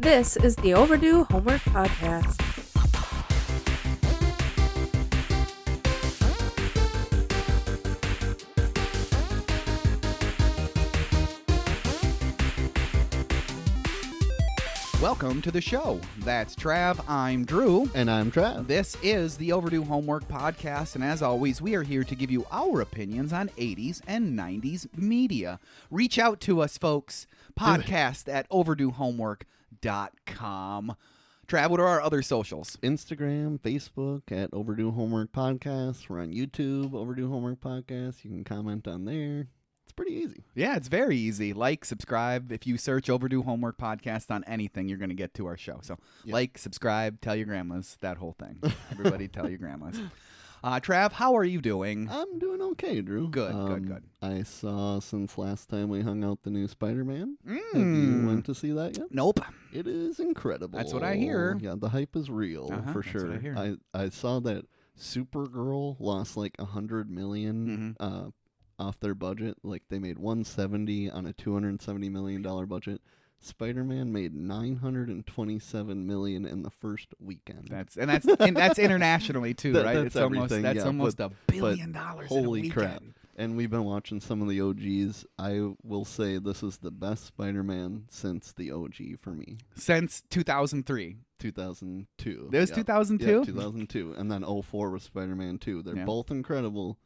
This is the Overdue Homework Podcast. Welcome to the show. That's Trav, I'm Drew. And I'm Trav. This is the Overdue Homework Podcast, and as always, we are here to give you our opinions on 80s and 90s media. Reach out to us, folks. Podcast at overduehomework.com. Trav, what are our other socials? Instagram, Facebook at Overdue Homework Podcast. We're on YouTube, Overdue Homework Podcast. You can comment on there. It's pretty easy. Yeah, it's very easy. Like, subscribe. If you search Overdue Homework Podcast on anything, you're going to get to our show. So like, subscribe, tell your grandmas, that whole thing. Everybody tell your grandmas. Trav, how are you doing? I'm doing okay, Drew. Good. I saw, since last time we hung out, the new Spider-Man. Have you went to see that yet? Nope. It is incredible. That's what I hear. Yeah, the hype is real, for that's sure. what I hear. I saw that Supergirl lost like $100 million off their budget. Like, they made $170 on a $270 million budget. Spider-Man made $927 million in the first weekend. That's internationally too, right? That's everything. That's almost $1 billion. Holy in a crap. weekend. And we've been watching some of the OGs. I will say this is the best Spider-Man since the OG for me. Since 2003. 2002. It was 2002? Yeah, 2002. And then 04 was Spider-Man 2. They're both incredible.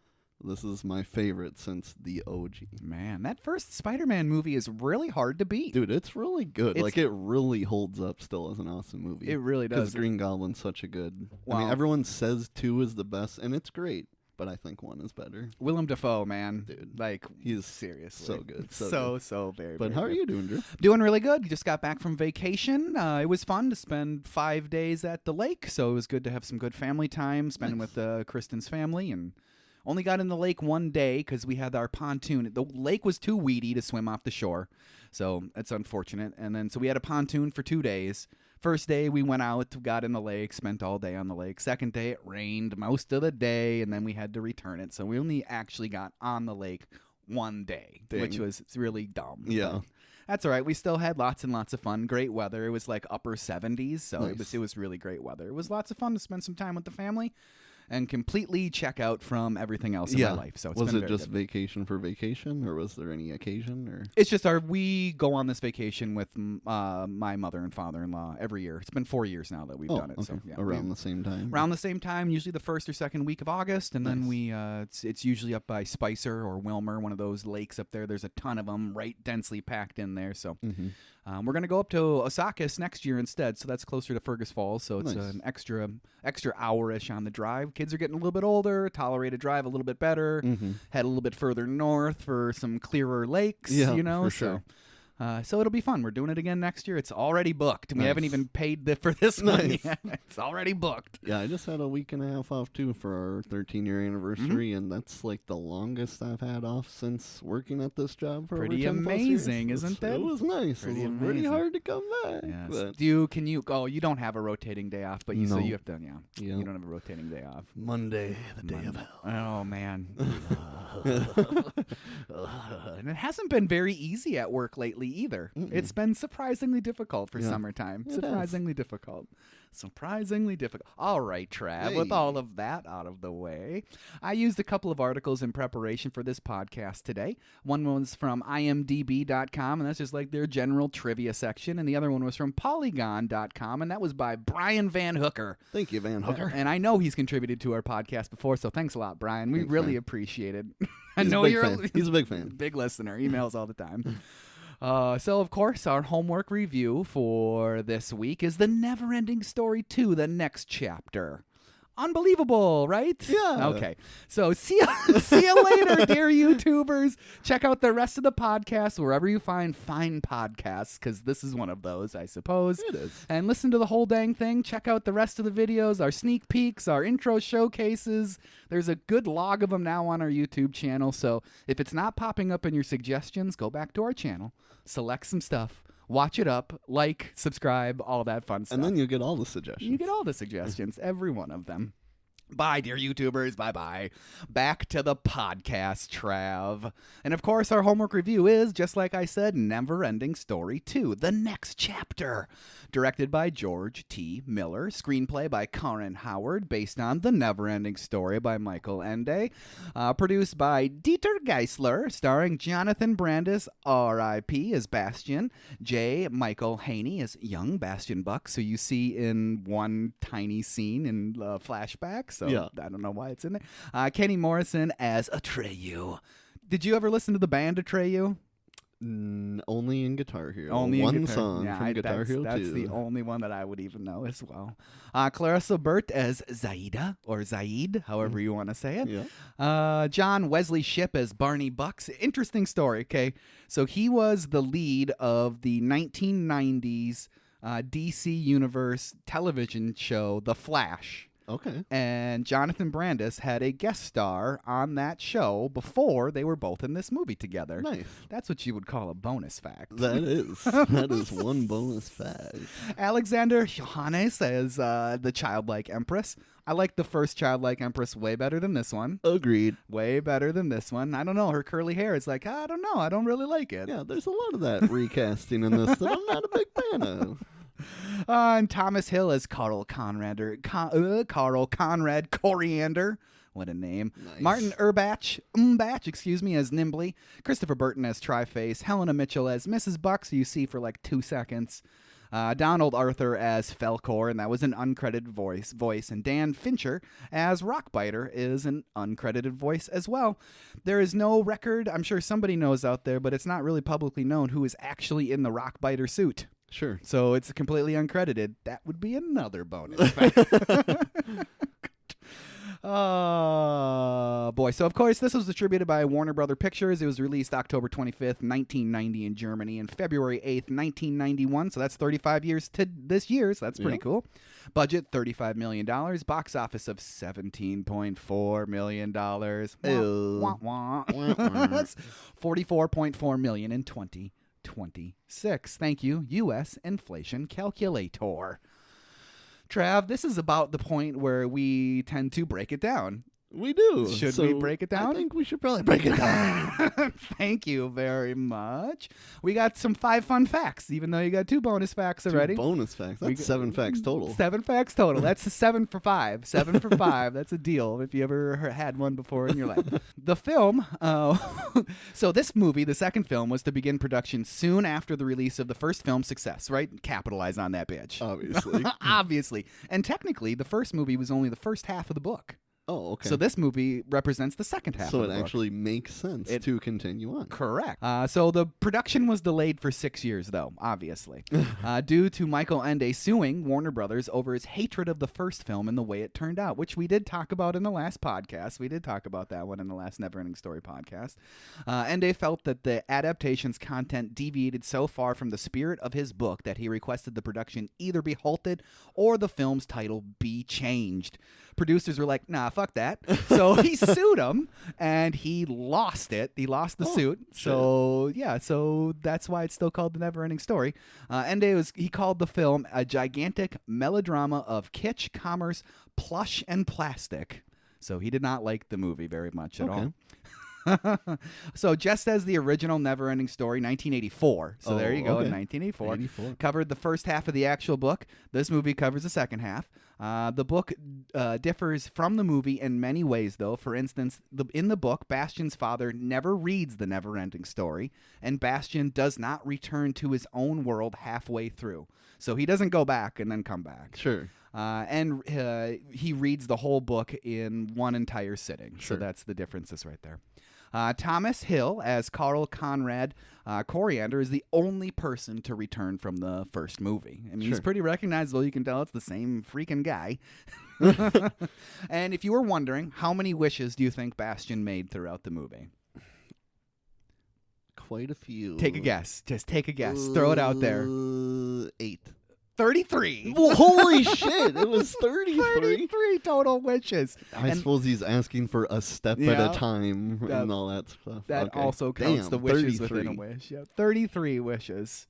This is my favorite since the OG. Man, that first Spider-Man movie is really hard to beat. Dude, it's really good. It really holds up still as an awesome movie. It really does. Because Green Goblin's such a good... Wow. I mean, everyone says 2 is the best, and it's great. But I think 1 is better. Willem Dafoe, man. Dude. Like, he's seriously. so good. So very, But very how are good. you doing, Drew? Doing really good. Just got back from vacation. It was fun to spend 5 days at the lake, so it was good to have some good family time, spending with Kristen's family, and only got in the lake one day because we had our pontoon. The lake was too weedy to swim off the shore, so it's unfortunate. And then so we had a pontoon for 2 days. First day we went out, got in the lake, spent all day on the lake. Second day it rained most of the day, and then we had to return it. So we only actually got on the lake one day, which was really dumb. Yeah. But that's all right. We still had lots and lots of fun. Great weather. It was like upper 70s, so nice. it was really great weather. It was lots of fun to spend some time with the family and completely check out from everything else in my life. So was it just vacation for vacation, or was there any occasion? Or it's just we go on this vacation with my mother and father-in-law every year. It's been 4 years now that we've done it. Okay. So yeah, around the same time. Around the same time, usually the first or second week of August, and then we it's usually up by Spicer or Wilmer, one of those lakes up there. There's a ton of them, right, densely packed in there. So. We're going to go up to Osakis next year instead, so that's closer to Fergus Falls, so it's an extra hour-ish on the drive. Kids are getting a little bit older, tolerate a drive a little bit better, head a little bit further north for some clearer lakes, for sure. So it'll be fun. We're doing it again next year. It's already booked. We haven't even paid for this one yet. It's already booked. Yeah, I just had a week and a half off, too, for our 13-year anniversary, and that's like the longest I've had off since working at this job for pretty over 10 amazing, years. Isn't it? It was nice. Pretty it was pretty hard to come back. Yes. But You don't have a rotating day off, but so you have to, you don't have a rotating day off. Monday, the day of hell. Oh, man. And it hasn't been very easy at work lately either. It's been surprisingly difficult for summertime. Surprisingly difficult. All right, Trav, with all of that out of the way, I used a couple of articles in preparation for this podcast today. One was from imdb.com, and that's just like their general trivia section, and the other one was from polygon.com, and that was by Brian Van Hooker. Thank you, Van Hooker. And I know he's contributed to our podcast before, so thanks a lot, Brian. We really appreciate it. I He's know a big you're fan. He's a big fan. Big listener. Emails all the time. So, of course, our homework review for this week is the NeverEnding Story 2, the next chapter. Unbelievable, right? Yeah. Okay. So see you later, dear YouTubers. Check out the rest of the podcast wherever you find fine podcasts, because this is one of those, I suppose. It is. And listen to the whole dang thing. Check out the rest of the videos, our sneak peeks, our intro showcases. There's a good log of them now on our YouTube channel. So if it's not popping up in your suggestions, go back to our channel, select some stuff, watch it up, like, subscribe, all that fun stuff. And then you get all the suggestions. You get all the suggestions, every one of them. Bye, dear YouTubers. Bye-bye. Back to the podcast, Trav. And, of course, our homework review is, just like I said, NeverEnding Story 2, the next chapter. Directed by George T. Miller. Screenplay by Karin Howard, based on The NeverEnding Story by Michael Ende. Produced by Dieter Geisler, starring Jonathan Brandis, R.I.P., as Bastian. J. Michael Haney as young Bastian Buck, who you see in one tiny scene in flashbacks. So yeah. I don't know why it's in there. Kenny Morrison as Atreyu. Did you ever listen to the band Atreyu? Only in Guitar Hero. Only one in Guitar, song yeah, from Guitar Hero 2. That's the only one that I would even know as well. Clarissa Burt as Zaida, or Zaid, however you want to say it. Yeah. John Wesley Shipp as Barney Bucks. Interesting story, okay? So he was the lead of the 1990s DC Universe television show, The Flash. Okay. And Jonathan Brandis had a guest star on that show before they were both in this movie together. Nice. That's what you would call a bonus fact. That is. That is one bonus fact. Alexander Johannes as the childlike empress. I like the first childlike empress way better than this one. Agreed. Way better than this one. I don't know. Her curly hair is like, I don't know. I don't really like it. Yeah, there's a lot of that recasting in this that I'm not a big fan of. And Thomas Hill as Carl Conrad Coriander. What a name. Nice. Martin Umbach, as Nimbly. Christopher Burton as Tri-Face. Helena Mitchell as Mrs. Bucks, who you see for like 2 seconds. Donald Arthur as Felkor, and that was an uncredited voice. And Dan Fincher as Rockbiter is an uncredited voice as well. There is no record, I'm sure somebody knows out there, but it's not really publicly known who is actually in the Rockbiter suit. Sure. So it's completely uncredited. That would be another bonus fact. Oh, boy. So, of course, this was distributed by Warner Brother Pictures. It was released October 25th, 1990 in Germany and February 8th, 1991. So that's 35 years to this year. So that's pretty cool. Budget, $35 million. Box office of $17.4 million. Wah, wah, wah. That's $44.4 million in 2026. Thank you, U.S. Inflation Calculator. Trav, this is about the point where we tend to break it down. We do. Should we break it down? I think we should probably break it down. Thank you very much. We got some 5 fun facts, even though you got 2 bonus facts already. 2 bonus facts. That's 7 facts total. 7 facts total. That's a 7 for 5. 7 for 5. That's a deal if you ever had one before in your life. The film, so this movie, the second film, was to begin production soon after the release of the first film's success, right? Capitalize on that bitch. Obviously. Obviously. And technically, the first movie was only the first half of the book. Oh, okay. So this movie represents the second half of the book. So it actually makes sense to continue on. Correct. So the production was delayed for 6 years, though, obviously, due to Michael Ende suing Warner Brothers over his hatred of the first film and the way it turned out, which we did talk about in the last podcast. We did talk about that one in the last NeverEnding Story podcast. Ende felt that the adaptation's content deviated so far from the spirit of his book that he requested the production either be halted or the film's title be changed. Producers were like, nah, fuck that. So he sued him, and he lost it. He lost the suit. So, yeah, so that's why it's still called The NeverEnding Story. He called the film a gigantic melodrama of kitsch, commerce, plush, and plastic. So he did not like the movie very much at all. So just as the original NeverEnding Story, 1984. So there you go, in 1984. Covered the first half of the actual book. This movie covers the second half. The book differs from the movie in many ways, though. For instance, in the book, Bastian's father never reads the NeverEnding Story, and Bastian does not return to his own world halfway through. So he doesn't go back and then come back. Sure. And he reads the whole book in one entire sitting. Sure. So that's the differences right there. Thomas Hill as Carl Conrad Coriander is the only person to return from the first movie. I mean, he's pretty recognizable. You can tell it's the same freaking guy. And if you were wondering, how many wishes do you think Bastian made throughout the movie? Quite a few. Take a guess. Just take a guess. Throw it out there. 8. 33. Well, holy shit! It was 33. 33 total wishes. I suppose he's asking for a step at a time and all that stuff. That Okay. also counts the wishes 33. within a wish. Yeah, 33 wishes.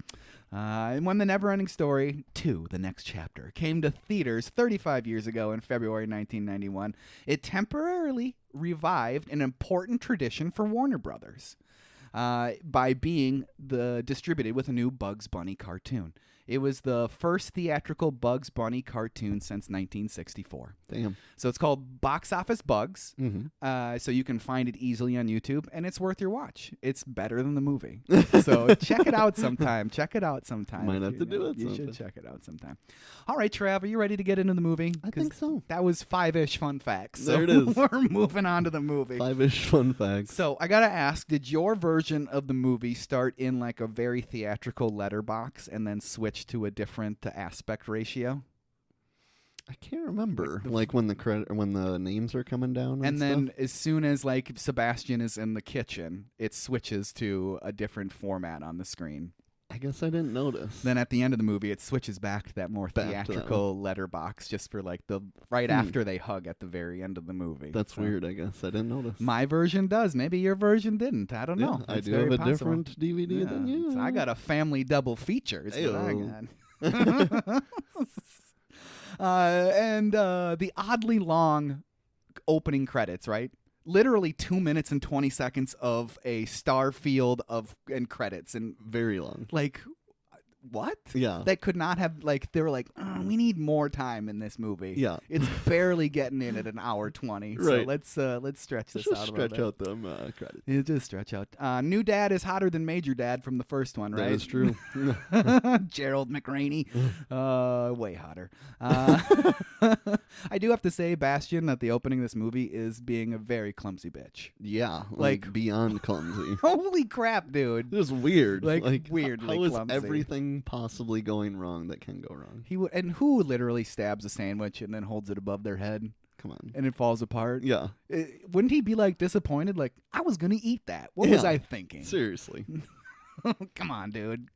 And when the NeverEnding Story 2, the next chapter, came to theaters 35 years ago in February 1991, it temporarily revived an important tradition for Warner Brothers by being distributed with a new Bugs Bunny cartoon. It was the first theatrical Bugs Bunny cartoon since 1964. Damn. So it's called Box Office Bugs. Mm-hmm. So you can find it easily on YouTube, and it's worth your watch. It's better than the movie. So check it out sometime. Might have to do it You sometime. should check it out sometime. All right, Trav, are you ready to get into the movie? I think so. That was 5-ish fun facts. So There it is. We're moving on to the movie. 5-ish fun facts. So I got to ask, did your version of the movie start in like a very theatrical letterbox and then switch to a different aspect ratio? I can't remember. Like when the names are coming down And stuff? then as soon as like Sebastian is in the kitchen, it switches to a different format on the screen. I guess I didn't notice. Then at the end of the movie, it switches back to that more Back to that theatrical letterbox just for like the right after they hug at the very end of the movie. That's So weird, I guess. I didn't notice. My version does. Maybe your version didn't. I don't know. I It's do have very a possible. different DVD than you. So I got a family double feature is what I Ayo. got. And the oddly long opening credits, right? Literally 2 minutes and 20 seconds of a star field and credits. And Very long. like, what? Yeah. That could not have, like, they were like, we need more time in this movie. Yeah. It's barely getting in at an hour 20. Right. So let's stretch this Just out a little stretch bit. out them credits. Yeah, just stretch out. New dad is hotter than major dad from the first one, right? That is true. Gerald McRaney. Way hotter. I do have to say, Bastian, at the opening of this movie, is being a very clumsy bitch. Yeah. Like- beyond clumsy. Holy crap, dude. It was weird. Like, weirdly How is clumsy. everything possibly going wrong that can go wrong? And who literally stabs a sandwich and then holds it above their head Come on. and it falls apart? Yeah. Wouldn't he be like disappointed? Like, I was going to eat that. What was Yeah. I thinking? Seriously. Come on, dude.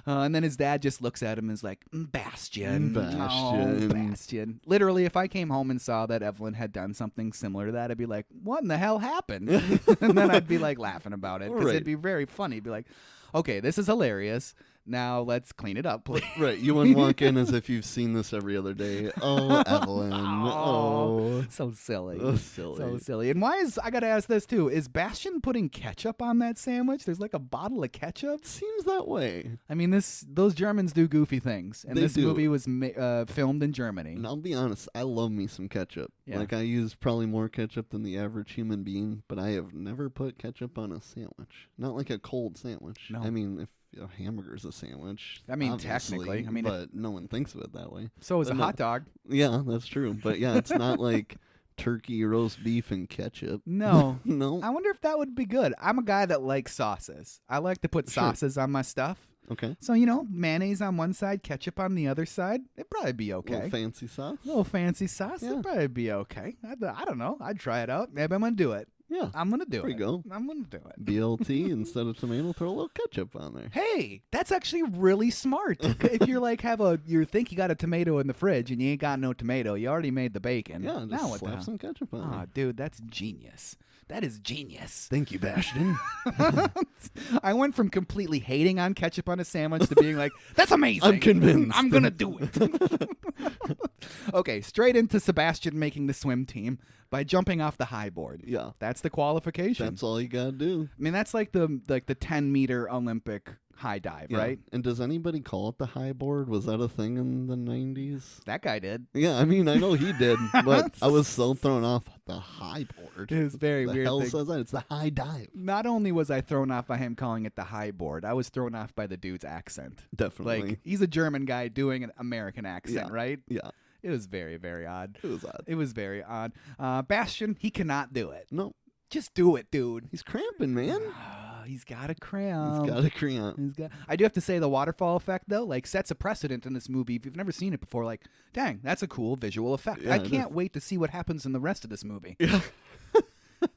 And then his dad just looks at him and is like, Bastian. Bastian. Oh, Bastian. Literally, if I came home and saw that Evelyn had done something similar to that, I'd be like, what in the hell happened? And then I'd be like laughing about it because Right. it'd be very funny. Be like, okay, this is hilarious. Now let's clean it up, please. Right. You wouldn't walk in as if you've seen this every other day. Oh, Evelyn. Oh. So silly. So silly. So silly. And why I got to ask this too, is Bastian putting ketchup on that sandwich? There's like a bottle of ketchup. Seems that way. I mean, those Germans do goofy things, and They this do. movie was filmed in Germany. And I'll be honest, I love me some ketchup. Yeah. Like, I use probably more ketchup than the average human being, but I have never put ketchup on a sandwich. Not like a cold sandwich. No. I mean, if a hamburger's a sandwich, I mean, obviously, technically. I mean, but no one thinks of it that way. So is But a no. hot dog. Yeah, that's true. But yeah, it's not like turkey, roast beef, and ketchup. No. No. I wonder if that would be good. I'm a guy that likes sauces. I like to put Sure. sauces on my stuff. Okay. So, mayonnaise on one side, ketchup on the other side. It'd probably be okay. Little fancy sauce. Little fancy sauce. Yeah. It'd probably be okay. I don't know. I'd try it out. Maybe I'm going to do it. Yeah. I'm going to do There it. you go. I'm going to do it. BLT instead of tomato, throw a little ketchup on there. Hey, that's actually really smart. If you're like you think you got a tomato in the fridge and you ain't got no tomato, you already made the bacon. Yeah, now just what the slap hell? some ketchup on Ah, there. dude, that's genius. That is genius. Thank you, Bastian. I went from completely hating on ketchup on a sandwich to being like, that's amazing. I'm convinced. I'm going to do it. Okay, straight into Sebastian making the swim team by jumping off the high board. Yeah. That's the qualification. That's all you gotta do. I mean, that's like the 10-meter Olympic high dive, Yeah. right? And does anybody call it the high board? Was that a thing in the 90s? That guy did. Yeah, I mean, I know he did, but I was so thrown off the high board. It was very the weird. hell thing. says that? It's the high dive. Not only was I thrown off by him calling it the high board, I was thrown off by the dude's accent. Definitely. Like, he's a German guy doing an American accent, Yeah. right? Yeah, It was very, very odd. it was odd. It was very odd. Bastian, he cannot do it. No, Just do it, dude. he's cramping, man. He's got a cramp. He's got a cramp. I do have to say the waterfall effect, though, like, sets a precedent in this movie. If you've never seen it before, like, dang, that's a cool visual effect. Yeah, I it can't wait to see what happens in the rest of this movie. Yeah.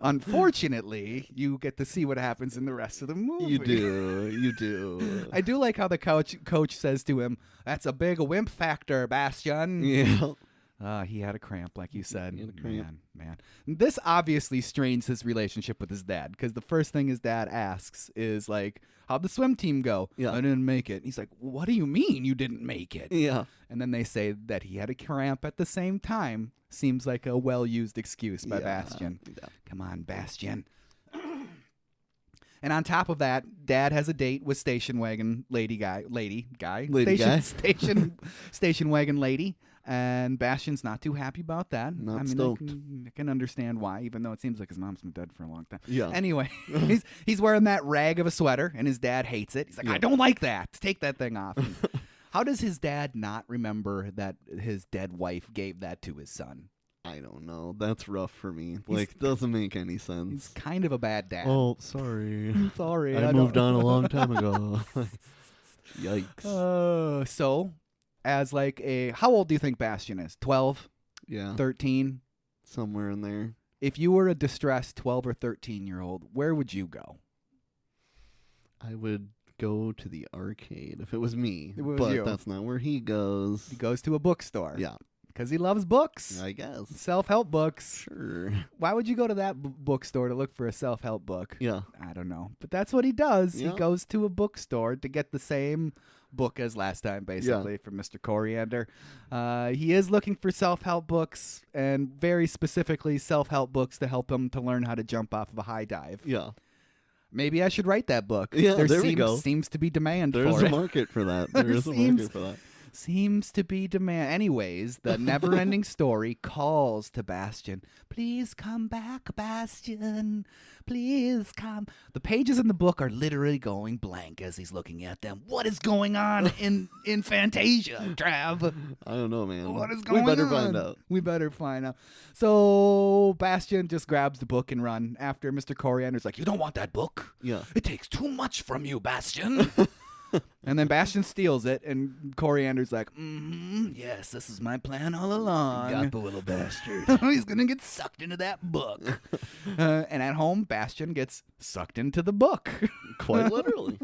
Unfortunately, you get to see what happens in the rest of the movie. You do. I do like how the coach says to him, "That's a big wimp factor, Bastian." Yeah. He had a cramp, like you said. He had a cramp. Man. This obviously strains his relationship with his dad, because the first thing his dad asks is like, "How'd the swim team go?" Yeah. "I didn't make it." He's like, "What do you mean you didn't make it?" Yeah. And then they say that he had a cramp at the same time. Seems like a well-used excuse by Bastian. Yeah. Come on, Bastian. And on top of that, Dad has a date with station wagon station wagon lady, and Bastian's not too happy about that. Not stoked. I can understand why, even though it seems like his mom's been dead for a long time. Yeah. Anyway, he's wearing that rag of a sweater, and his dad hates it. He's like, "I don't like that. Take that thing off." How does his dad not remember that his dead wife gave that to his son? I don't know. That's rough for me. Like, doesn't make any sense. He's kind of a bad dad. Oh, sorry. Sorry. I moved on a long time ago. Yikes. So, as like how old do you think Bastian is? 12? Yeah. 13? Somewhere in there. If you were a distressed 12 or 13-year-old, where would you go? I would go to the arcade if it was me. It was but you. That's not where he goes. He goes to a bookstore. Yeah. Because he loves books. I guess. Self-help books. Sure. Why would you go to that bookstore to look for a self-help book? Yeah. I don't know. But that's what he does. Yeah. He goes to a bookstore to get the same book as last time, basically, from Mr. Coriander. He is looking for self-help books, and very specifically self-help books to help him to learn how to jump off of a high dive. Yeah. Maybe I should write that book. Yeah, there we go. Seems to be demand There's for a it. market for that. There is a market for that. Seems to be demand. Anyways, the NeverEnding Story calls to Bastian. "Please come back, Bastian. Please come." The pages in the book are literally going blank as he's looking at them. What is going on in Fantasia, Trav? I don't know, man. What is going on? We better find out. We better find out. So Bastian just grabs the book and run after Mr. Coriander's like, "You don't want that book. Yeah. It takes too much from you, Bastian." And then Bastian steals it, and Coriander's like, "Yes, this is my plan all along." Got the little bastard. He's going to get sucked into that book. And at home, Bastian gets sucked into the book. Quite literally.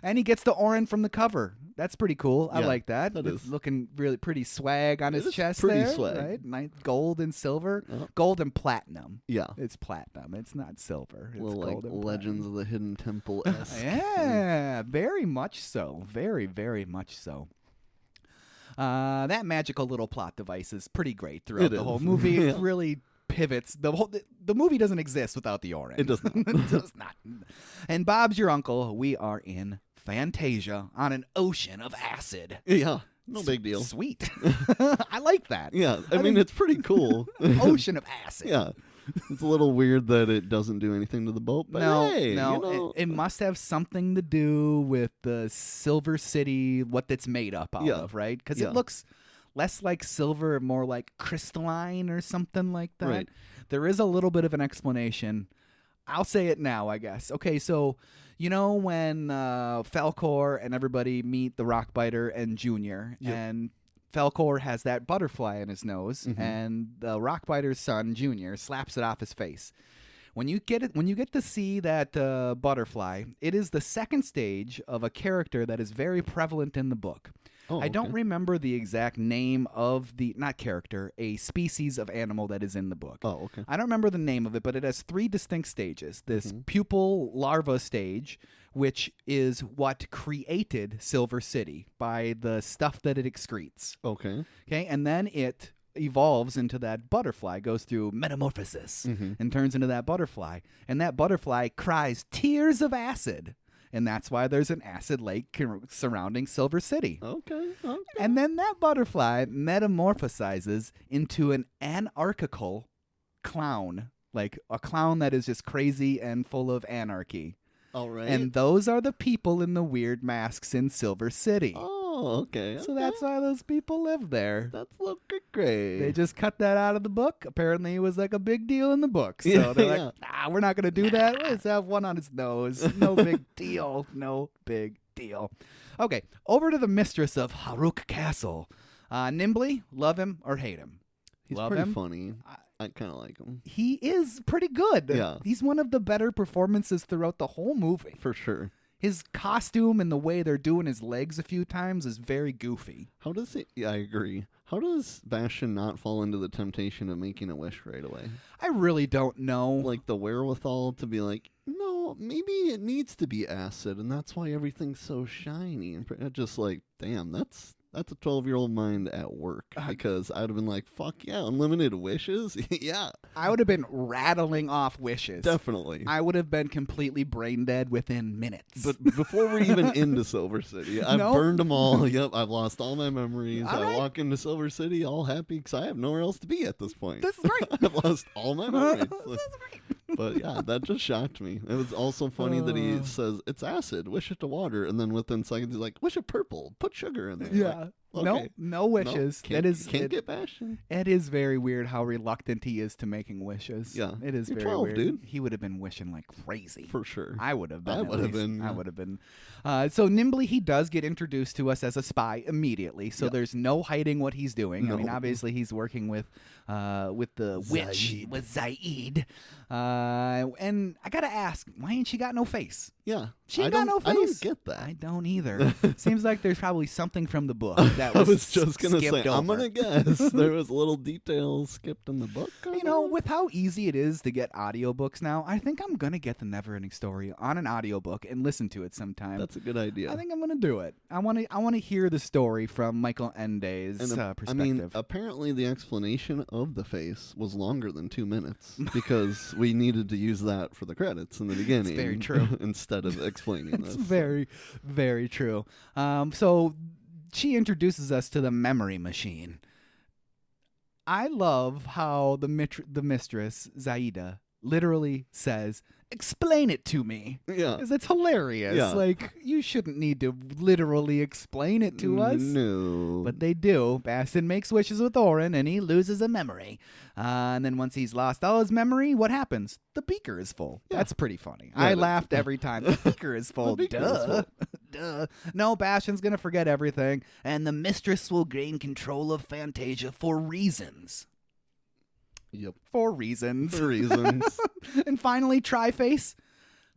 And he gets the Orin from the cover. That's pretty cool. I Yeah, like that. that It's is. looking really pretty swag on his is chest pretty there. swag. Right? Nice gold and silver. Uh-huh. Gold and platinum. Yeah. It's platinum. It's not silver. It's Little, gold like, and Legends of the Hidden Temple-esque. Yeah, very much so. Very, very much so. That magical little plot device is pretty great throughout the whole movie. It really pivots. The movie doesn't exist without the Orin. It does not. It does not. And Bob's your uncle. We are in Fantasia on an ocean of acid. Yeah. No big deal. Sweet. I like that. Yeah. I mean, it's pretty cool. Ocean of acid. Yeah. It's a little weird that it doesn't do anything to the boat, but hey, you know. it must have something to do with the Silver City, what it's made up out of, right? Because it looks less like silver, more like crystalline or something like that. Right. There is a little bit of an explanation. I'll say it now, I guess. Okay, so you know when Falcor and everybody meet the Rockbiter and Junior, and Falcor has that butterfly in his nose, and the Rockbiter's son, Junior, slaps it off his face. When you get to see that butterfly, it is the second stage of a character that is very prevalent in the book. Oh, I don't remember the exact name of a species of animal that is in the book. Oh, okay. I don't remember the name of it, but it has 3 distinct stages. This pupal larva stage, which is what created Silver City by the stuff that it excretes. Okay. Okay, and then it evolves into that butterfly, goes through metamorphosis, and turns into that butterfly. And that butterfly cries tears of acid. And that's why there's an acid lake surrounding Silver City. Okay. And then that butterfly metamorphosizes into an anarchical clown, like a clown that is just crazy and full of anarchy. All right. And those are the people in the weird masks in Silver City. Oh, okay. So that's why those people live there. That's looking great. They just cut that out of the book. Apparently, it was like a big deal in the book. So they're like, we're not going to do that. Let's have one on his nose. No big deal. No big deal. Okay, over to the mistress of Haruk Castle. Nimbly, love him or hate him? He's love pretty him. funny. I kind of like him. He is pretty good. Yeah. He's one of the better performances throughout the whole movie. For sure. His costume and the way they're doing his legs a few times is very goofy. How does he... Yeah, I agree. How does Bastian not fall into the temptation of making a wish right away? I really don't know. Like the wherewithal to be like, no, maybe it needs to be acid, and that's why everything's so shiny. And just like, damn, that's a 12-year-old mind at work. Because I'd have been like, fuck yeah, unlimited wishes? Yeah. I would have been rattling off wishes. Definitely. I would have been completely brain dead within minutes. But before we're even into Silver City, I've burned them all. Yep, I've lost all my memories. All right. Walk into Silver City all happy because I have nowhere else to be at this point. This is great. I've lost all my memories. This is great. But yeah, that just shocked me. It was also funny that he says, it's acid, wish it to water. And then within seconds, he's like, wish it purple, put sugar in there. Yeah. Like, okay. No wishes. Can't get Bastian. It is very weird how reluctant he is to making wishes. Yeah. It is You're very 12, weird. dude. He would have been wishing like crazy. For sure. I would have been. I would have been. I would have been. So nimbly, he does get introduced to us as a spy immediately. So there's no hiding what he's doing. No. I mean, obviously, he's working with the witch, with Zaid. And I gotta ask, why ain't she got no face? Yeah. She ain't got no face. I don't get that. I don't either. Seems like there's probably something from the book that I was was just going to say, skipped I'm over. going to guess there was little details skipped in the book. You know, with how easy it is to get audiobooks now, I think I'm going to get the NeverEnding Story on an audiobook and listen to it sometime. That's a good idea. I think I'm going to do it. I want to hear the story from Michael Ende's perspective. I mean, apparently the explanation of the face was longer than 2 minutes because we needed to use that for the credits in the beginning. It's very true. Instead of explaining It's this. very, very true. So she introduces us to the memory machine. I love how the mistress, Zaida, literally says, explain it to me. Yeah. Because it's hilarious. Yeah. Like, you shouldn't need to literally explain it to us. No. But they do. Bastian makes wishes with Orin, and he loses a memory. And then once he's lost all his memory, what happens? The beaker is full. Yeah. That's pretty funny. Yeah, I laughed every time. The beaker is full. The beaker Duh. is full. Duh. No, Bastian's going to forget everything, and the mistress will gain control of Fantasia for reasons. Yep. For reasons. For reasons. And finally, Tri-Face.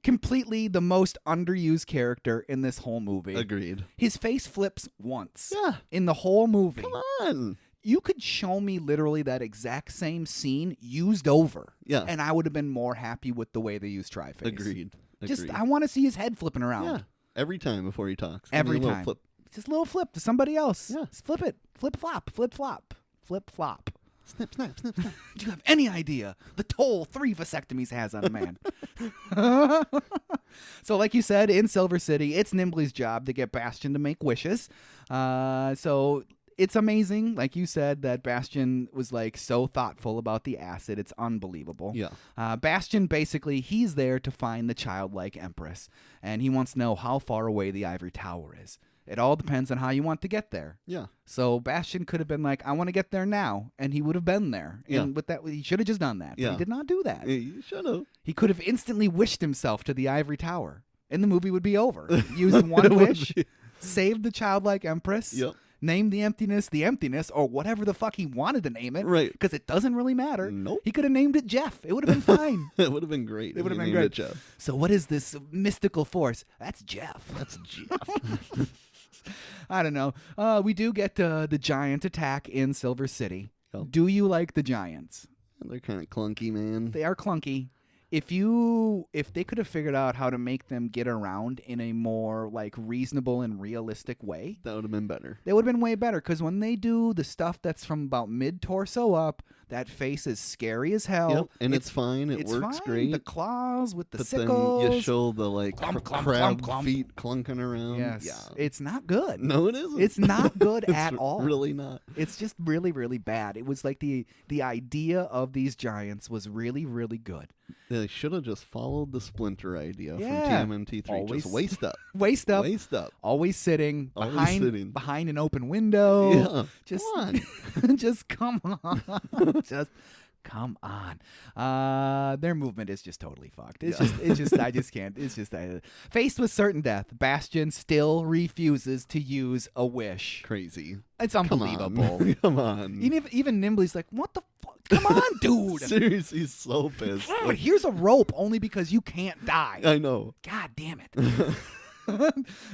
Completely the most underused character in this whole movie. Agreed. His face flips once. Yeah. In the whole movie. Come on. You could show me literally that exact same scene used over. Yeah. And I would have been more happy with the way they used Tri-Face. Agreed. Just, I want to see his head flipping around. Yeah. Every time before he talks. Every Give me a time. little flip. Just a little flip to somebody else. Yeah. Just flip it. Flip flop. Flip flop. Flip flop. Snip, snap, snip, snap. Do you have any idea the toll 3 vasectomies has on a man? So like you said, in Silver City, it's Nimbly's job to get Bastian to make wishes. So it's amazing, like you said, that Bastian was like so thoughtful about the acid. It's unbelievable. Yeah. Bastian, basically, he's there to find the childlike empress, and he wants to know how far away the ivory tower is. It all depends on how you want to get there. Yeah. So Bastian could have been like, I want to get there now, and he would have been there. Yeah. And with that, he should have just done that. But Yeah. he did not do that. You should have. He could have instantly wished himself to the ivory tower, and the movie would be over. Used one wish, saved the childlike empress, Yep. named the emptiness, or whatever the fuck he wanted to name it. Right. Because it doesn't really matter. Nope. He could have named it Jeff. It would have been fine. It would have been great. It would have if been you great. named it Jeff. So what is this mystical force? That's Jeff. That's Jeff. I don't know. We do get the giant attack in Silver City. Oh. Do you like the giants? They're kind of clunky, man. They are clunky. If they could have figured out how to make them get around in a more like reasonable and realistic way, That would have been better. they would have been way better. Because when they do the stuff that's from about mid torso up, that face is scary as hell. Yep. And it's fine. It it's works fine. great. The claws with the but sickles. then you show the like Clump, clump, crab clump, clump. feet clunking around. Yes, Yeah. it's not good. No, it isn't. It's not good It's at all. Really not. It's just really, really bad. It was like the idea of these giants was really, really good. They should have just followed the Splinter idea Yeah. from TMNT3. Always Just waist up. Waist up, Waist up. always sitting Always behind sitting. behind an open window. Yeah. Just Come on. just come on. Just Come on. Their movement is just totally fucked. It's just, I just can't. It's just, faced with certain death, Bastian still refuses to use a wish. Crazy. It's unbelievable. Come on. Even Nimbly's like, what the fuck? Come on, dude. Seriously, he's so pissed. God, here's a rope only because you can't die. I know. God damn it.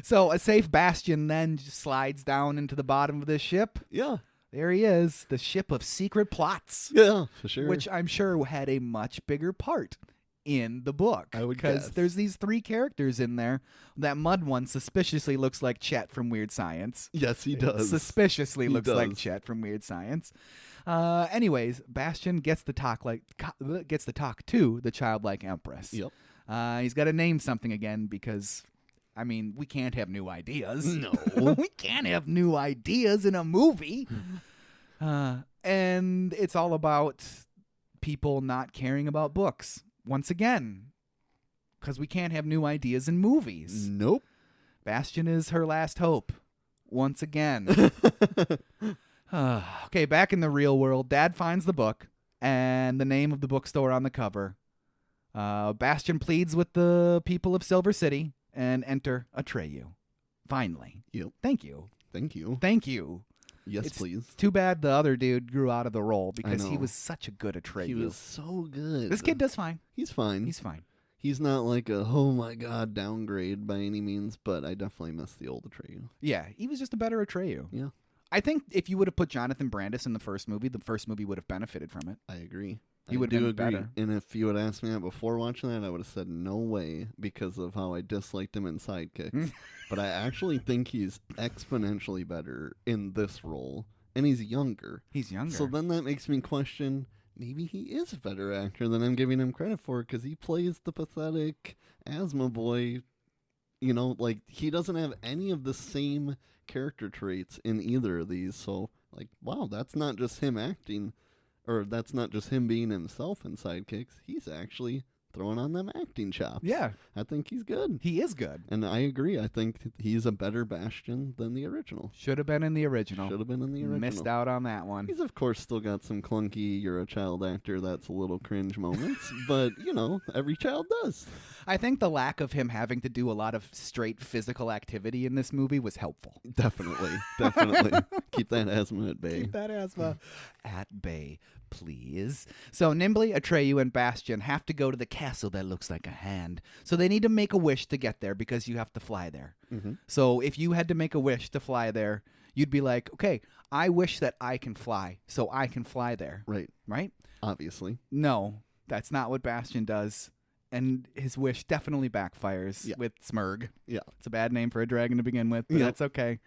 So a safe Bastian then just slides down into the bottom of this ship. Yeah. There he is, the ship of secret plots. Yeah, for sure. Which I'm sure had a much bigger part in the book. I would Because guess. there's these 3 characters in there. That mud one suspiciously looks like Chet from Weird Science. Yes, he does. Suspiciously He looks like does. Chet from Weird Science. Anyways, Bastian gets the talk to the childlike empress. Yep. He's got to name something again because, I mean, we can't have new ideas. No. We can't have new ideas in a movie. And it's all about people not caring about books. Once again, because we can't have new ideas in movies. Nope. Bastian is her last hope. Once again. Okay, back in the real world, Dad finds the book and the name of the bookstore on the cover. Bastian pleads with the people of Silver City and enter Atreyu. Finally. Yep. Thank you. Thank you. Thank you. Yes, It's please. too bad the other dude grew out of the role because he know. was such a good Atreyu. He was so good. This kid does fine. He's fine. He's fine. He's not like a, oh my god, downgrade by any means, but I definitely miss the old Atreyu. Yeah, he was just a better Atreyu. Yeah. I think if you would have put Jonathan Brandis in the first movie would have benefited from it. I agree. He I would do have been agree. better. And if you had asked me that before watching that, I would have said no way because of how I disliked him in Sidekicks. But I actually think he's exponentially better in this role, and he's younger. He's younger. So then that makes me question, maybe he is a better actor than I'm giving him credit for because he plays the pathetic asthma boy. You know, like, he doesn't have any of the same character traits in either of these. So, like, wow, that's not just him acting, or that's not just him being himself in Sidekicks. He's actually throwing on them acting chops. Yeah. I think he's good. He is good. And I agree. I think he's a better Bastian than the original. Should have been in the original. Should have been in the original. Missed out on that one. He's, of course, still got some clunky, you're a child actor, that's a little cringe moments. But, you know, every child does. I think the lack of him having to do a lot of straight physical activity in this movie was helpful. Definitely. Definitely. Keep that asthma at bay. Keep that asthma at bay, please. So Nimbly, Atreyu, and Bastian have to go to the castle that looks like a hand. So they need to make a wish to get there because you have to fly there. Mm-hmm. So if you had to make a wish to fly there, you'd be like, okay, I wish that I can fly, so I can fly there. Right. Right? Obviously. No, that's not what Bastian does. And his wish definitely backfires with Smurg. Yeah. It's a bad name for a dragon to begin with, but Yeah. that's okay.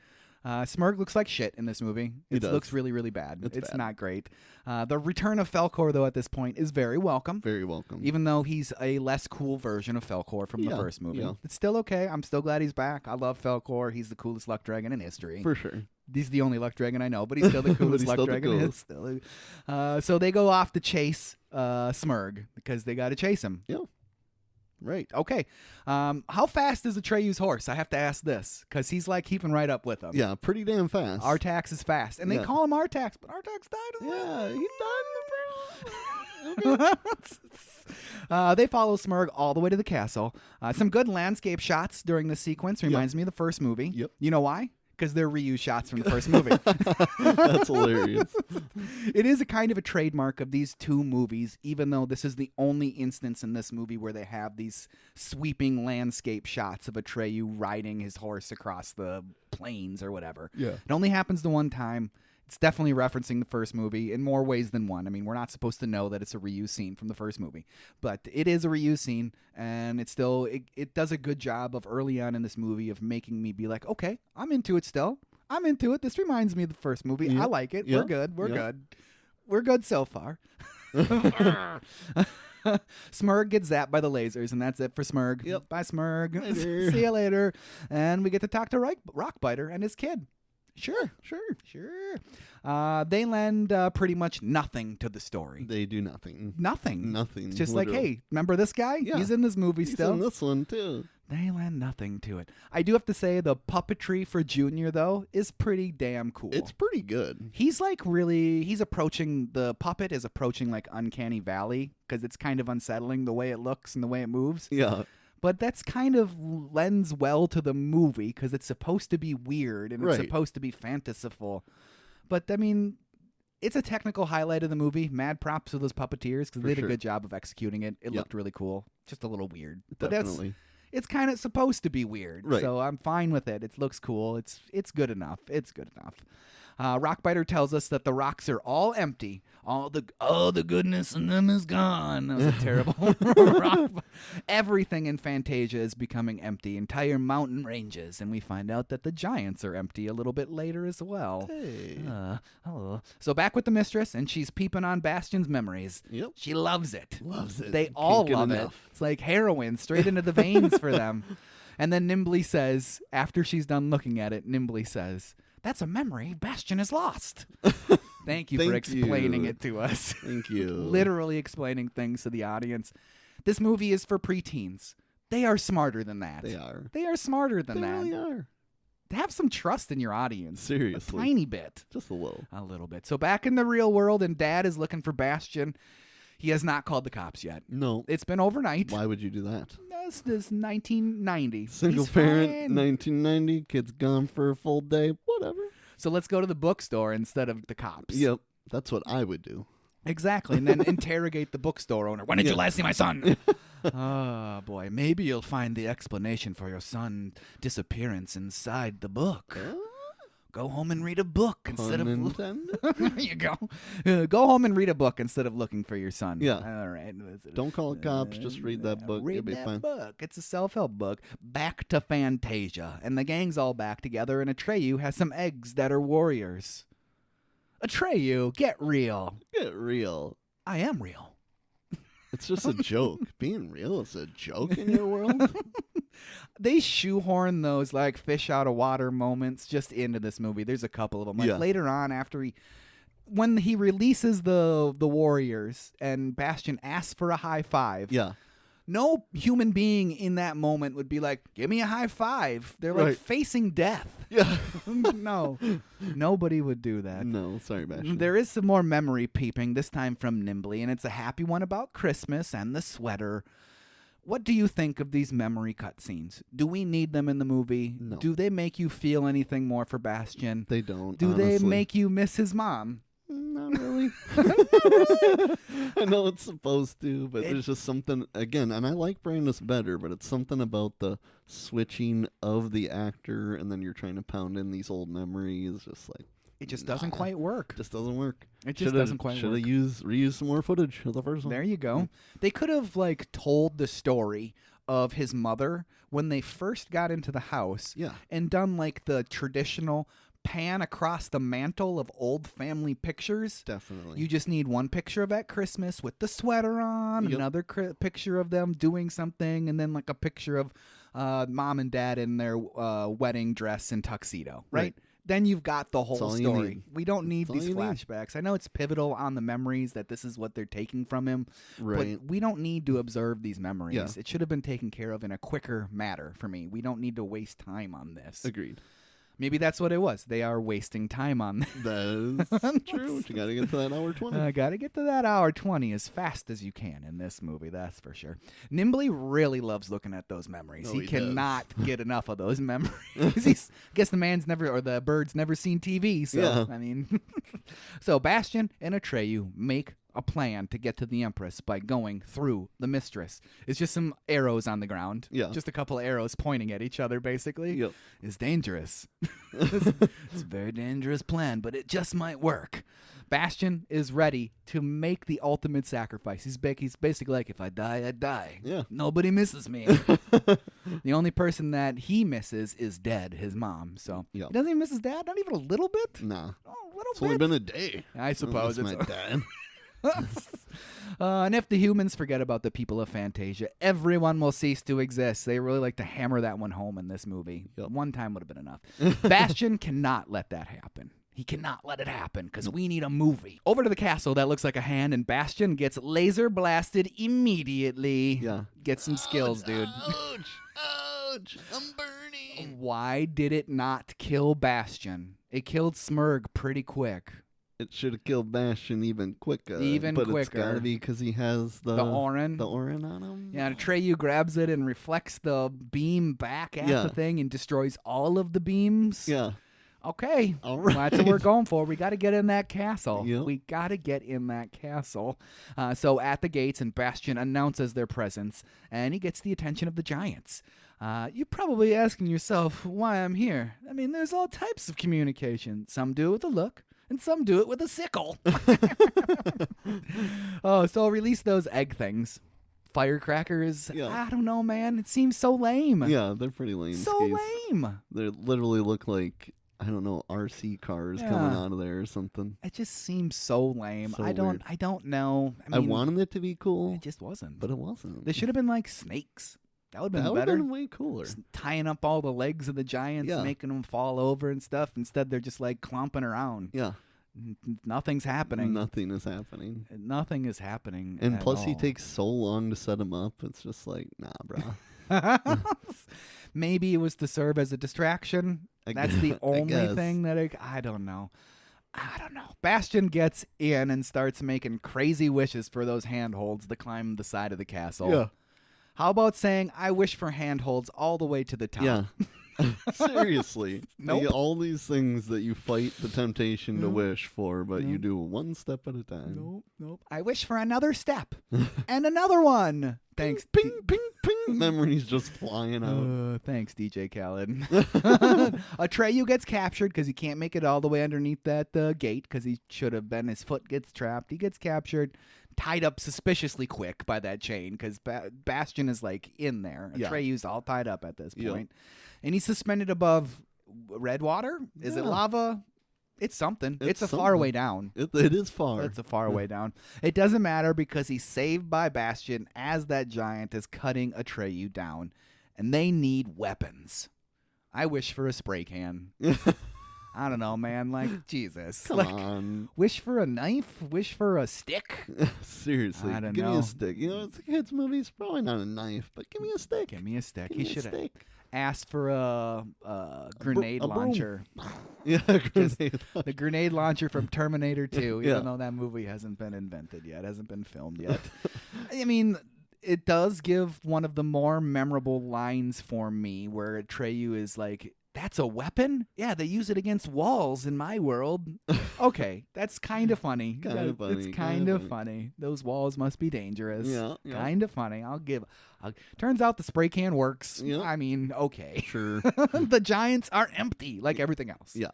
Smurg looks like shit in this movie. He It does. looks really, really bad. It's bad. not great. The return of Falkor, though, at this point is very welcome. Very welcome. Even though he's a less cool version of Falkor from the Yeah, first movie. yeah. It's still okay. I'm still glad he's back. I love Falkor. He's the coolest luck dragon in history. For sure. He's the only luck dragon I know, but he's still the coolest he's luck still the dragon. coolest. So they go off to chase Smurg because they got to chase him. Yeah. Right. Okay. How fast is Atreyu's horse? I have to ask this because he's like keeping right up with him. Yeah, pretty damn fast. Artax is fast, and they Yeah. call him Artax, but Artax died. Yeah, he They follow Smurg all the way to the castle. Some good landscape shots during this sequence reminds me of the first movie. Yep. You know why? Because they're reused shots from the first movie. That's hilarious. It is a kind of a trademark of these two movies, even though this is the only instance in this movie where they have these sweeping landscape shots of Atreyu riding his horse across the plains or whatever. Yeah. It only happens the one time. It's definitely referencing the first movie in more ways than one. I mean, we're not supposed to know that it's a reuse scene from the first movie, but it is a reuse scene, and it does a good job of early on in this movie of making me be like, okay, I'm into it still. I'm into it. This reminds me of the first movie. Yep. I like it. Yep. We're good. We're Yep. good. We're good so far. Smurg gets zapped by the lasers, and that's it for Smurg. Yep. Bye, Smurg. Later. See you later. And we get to talk to Rockbiter and his kid. Sure. They lend pretty much nothing to the story. They do nothing. Nothing. It's just literally. like, hey, remember this guy? Yeah. He's in this movie He's still. in this one, too. They lend nothing to it. I do have to say the puppetry for Junior, though, is pretty damn cool. It's pretty good. He's approaching, the puppet is approaching like Uncanny Valley because it's kind of unsettling the way it looks and the way it moves. Yeah. But that's kind of lends well to the movie because it's supposed to be weird and it's supposed to be fantastical. But, I mean, it's a technical highlight of the movie. Mad props to those puppeteers because they did a good job of executing it. It looked really cool. Just a little weird. Definitely. But it's kind of supposed to be weird. Right. So I'm fine with it. It looks cool. It's good enough. It's good enough. Rockbiter tells us that the rocks are all empty. All the goodness in them is gone. That was a terrible rock. Everything in Fantasia is becoming empty. Entire mountain ranges. And we find out that the giants are empty a little bit later as well. Hey. Hello. So back with the mistress, and she's peeping on Bastian's memories. Yep. She loves it. Loves it. They Can't all get love enough. it. It's like heroin straight into the veins for them. And then Nimbly says, after she's done looking at it, Nimbly says, "That's a memory Bastian has lost." Thank you for explaining it to us. Thank you. Literally explaining things to the audience. This movie is for preteens. They are smarter than that. They are. They are smarter than They that. really are. Have some trust in your audience. Seriously. A tiny bit. Just a little. A little bit. So back in the real world, and Dad is looking for Bastian. He has not called the cops yet. No. It's been overnight. Why would you do that? This is 1990. Single He's parent, fine. 1990, kid's gone for a full day, whatever. So let's go to the bookstore instead of the cops. Yep. That's what I would do. Exactly. And then interrogate the bookstore owner. When did you last see my son? Oh, boy. Maybe you'll find the explanation for your son's disappearance inside the book. Go home and read a book instead of... There you go. Go home and read a book instead of looking for your son. Yeah. All right. Don't call it cops. Just read that book. Read It'll be that fine. book. It's a self-help book. Back to Fantasia. And the gang's all back together, and Atreyu has some eggs that are warriors. Atreyu, get real. Get real. I am real. It's just a joke. Being real is a joke in your world? They shoehorn those like fish out of water moments just into this movie. There's a couple of them. Like later on, when he releases the warriors and Bastian asks for a high five. Yeah. No human being in that moment would be like, "Give me a high five." They're like facing death. Yeah. No, nobody would do that. No, sorry, Bastian. There is some more memory peeping, this time from Nimbly, and it's a happy one about Christmas and the sweater. What do you think of these memory cutscenes? Do we need them in the movie? No. Do they make you feel anything more for Bastian? They don't. Do honestly. they make you miss his mom? Not really. I know it's supposed to, but there's just something, again, and I like Brandis better, but it's something about the switching of the actor, and then you're trying to pound in these old memories, just like... It just doesn't quite work. Just doesn't work. It just doesn't quite work. Should have reused some more footage of the first one. There you go. They could have, like, told the story of his mother when they first got into the house and done, like, the traditional pan across the mantle of old family pictures. Definitely. You just need one picture of at Christmas with the sweater on, another picture of them doing something, and then, like, a picture of mom and dad in their wedding dress and tuxedo, right? Then you've got the whole story. We don't need these flashbacks. I know it's pivotal on the memories that this is what they're taking from him, but we don't need to observe these memories. Yeah. It should have been taken care of in a quicker matter for me. We don't need to waste time on this. Agreed. Maybe that's what it was. They are wasting time on this. That's true. You got to get to that hour 20. Got to get to that hour 20 as fast as you can in this movie, that's for sure. Nimbly really loves looking at those memories. He cannot get enough of those memories. I guess the man's never, or the bird's never seen TV, so, I mean. So Bastian and Atreyu make a plan to get to the Empress by going through the mistress. It's just some arrows on the ground. Yeah. Just a couple of arrows pointing at each other, basically. Yep. It's dangerous. It's a very dangerous plan, but it just might work. Bastian is ready to make the ultimate sacrifice. He's basically like, if I die, I die. Yeah. Nobody misses me. The only person that he misses is dead, his mom. So he doesn't even miss his dad? Not even a little bit? Nah. Oh, a little it's bit? only been a day. I suppose. It's my dad. And if the humans forget about the people of Fantasia, everyone will cease to exist. They really like to hammer that one home in this movie. Yep. One time would have been enough. Bastion cannot let that happen. He cannot let it happen because we need a movie. Over to the castle that looks like a hand, and Bastion gets laser blasted immediately. Yeah. Get some skills, dude. Ouch! I'm burning. Why did it not kill Bastion? It killed Smurg pretty quick. It should have killed Bastian even quicker. Quicker. It's gotta be because he has the Orin. The Orin on him. Yeah, Atreyu grabs it and reflects the beam back at the thing and destroys all of the beams. Yeah. Okay. All right. Well, that's what we're going for. We got to get in that castle. Yep. We got to get in that castle. So at the gates, and Bastian announces their presence, and he gets the attention of the giants. You're probably asking yourself why I'm here. I mean, there's all types of communication. Some do it with a look, and some do it with a sickle. So release those egg things. Firecrackers. Yeah. I don't know, man. It seems so lame. Yeah, they're pretty lame. So lame. They literally look like, I don't know, RC cars coming out of there or something. It just seems so lame. So I don't know. I wanted it to be cool. It just wasn't. But it wasn't. They should have been like snakes. That would have been That better. would have been way cooler. Just tying up all the legs of the giants, making them fall over and stuff. Instead, they're just like clomping around. Yeah. Nothing's happening. Nothing is happening. Nothing is happening. And plus, all. he takes so long to set him up. It's just like, nah, bro. Maybe it was to serve as a distraction. That's the only thing that I don't know. Bastian gets in and starts making crazy wishes for those handholds to climb the side of the castle. Yeah. How about saying, I wish for handholds all the way to the top? Yeah. Seriously. Nope. All these things that you fight the temptation to wish for, but you do one step at a time. Nope. I wish for another step and another one. Thanks. Ping, ping, ping. Memories just flying out. Thanks, DJ Khaled. Atreyu gets captured because he can't make it all the way underneath that gate because he should have been. His foot gets trapped. He gets captured, tied up suspiciously quick by that chain because Bastian is like in there. Atreyu's all tied up at this point. And he's suspended above red water. Is it lava? It's something. It's a far way down. It is far. It's a far way down. It doesn't matter because he's saved by Bastian as that giant is cutting Atreyu down. And they need weapons. I wish for a spray can. I don't know, man. Like, Jesus. Come on. Wish for a knife? Wish for a stick? Seriously. I don't give know. me a stick. You know, it's a kid's movie. It's probably not a knife, but give me a stick. Give me a stick. Give He me a should have stick. asked for a grenade a broom. launcher. Yeah, grenade. The grenade launcher from Terminator 2, Yeah. even though that movie hasn't been invented yet, hasn't been filmed yet. I mean, it does give one of the more memorable lines for me where Atreyu is like, that's a weapon? Yeah, they use it against walls in my world. Okay, that's kind of funny. It's kind of funny. Those walls must be dangerous. Yeah. Kind of funny. Turns out the spray can works. Yeah. I mean, okay. Sure. The giants are empty like everything else. Yeah.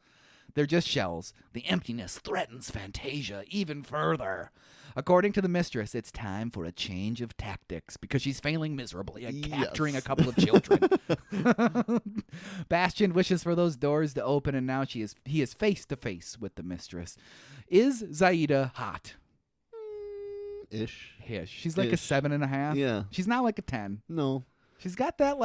They're just shells. The emptiness threatens Fantasia even further. According to the mistress, it's time for a change of tactics because she's failing miserably at capturing a couple of children. Bastian wishes for those doors to open, and now he is face to face with the mistress. Is Zaida hot? Ish. She's like a 7.5. Yeah. She's not like a 10. No. She's got that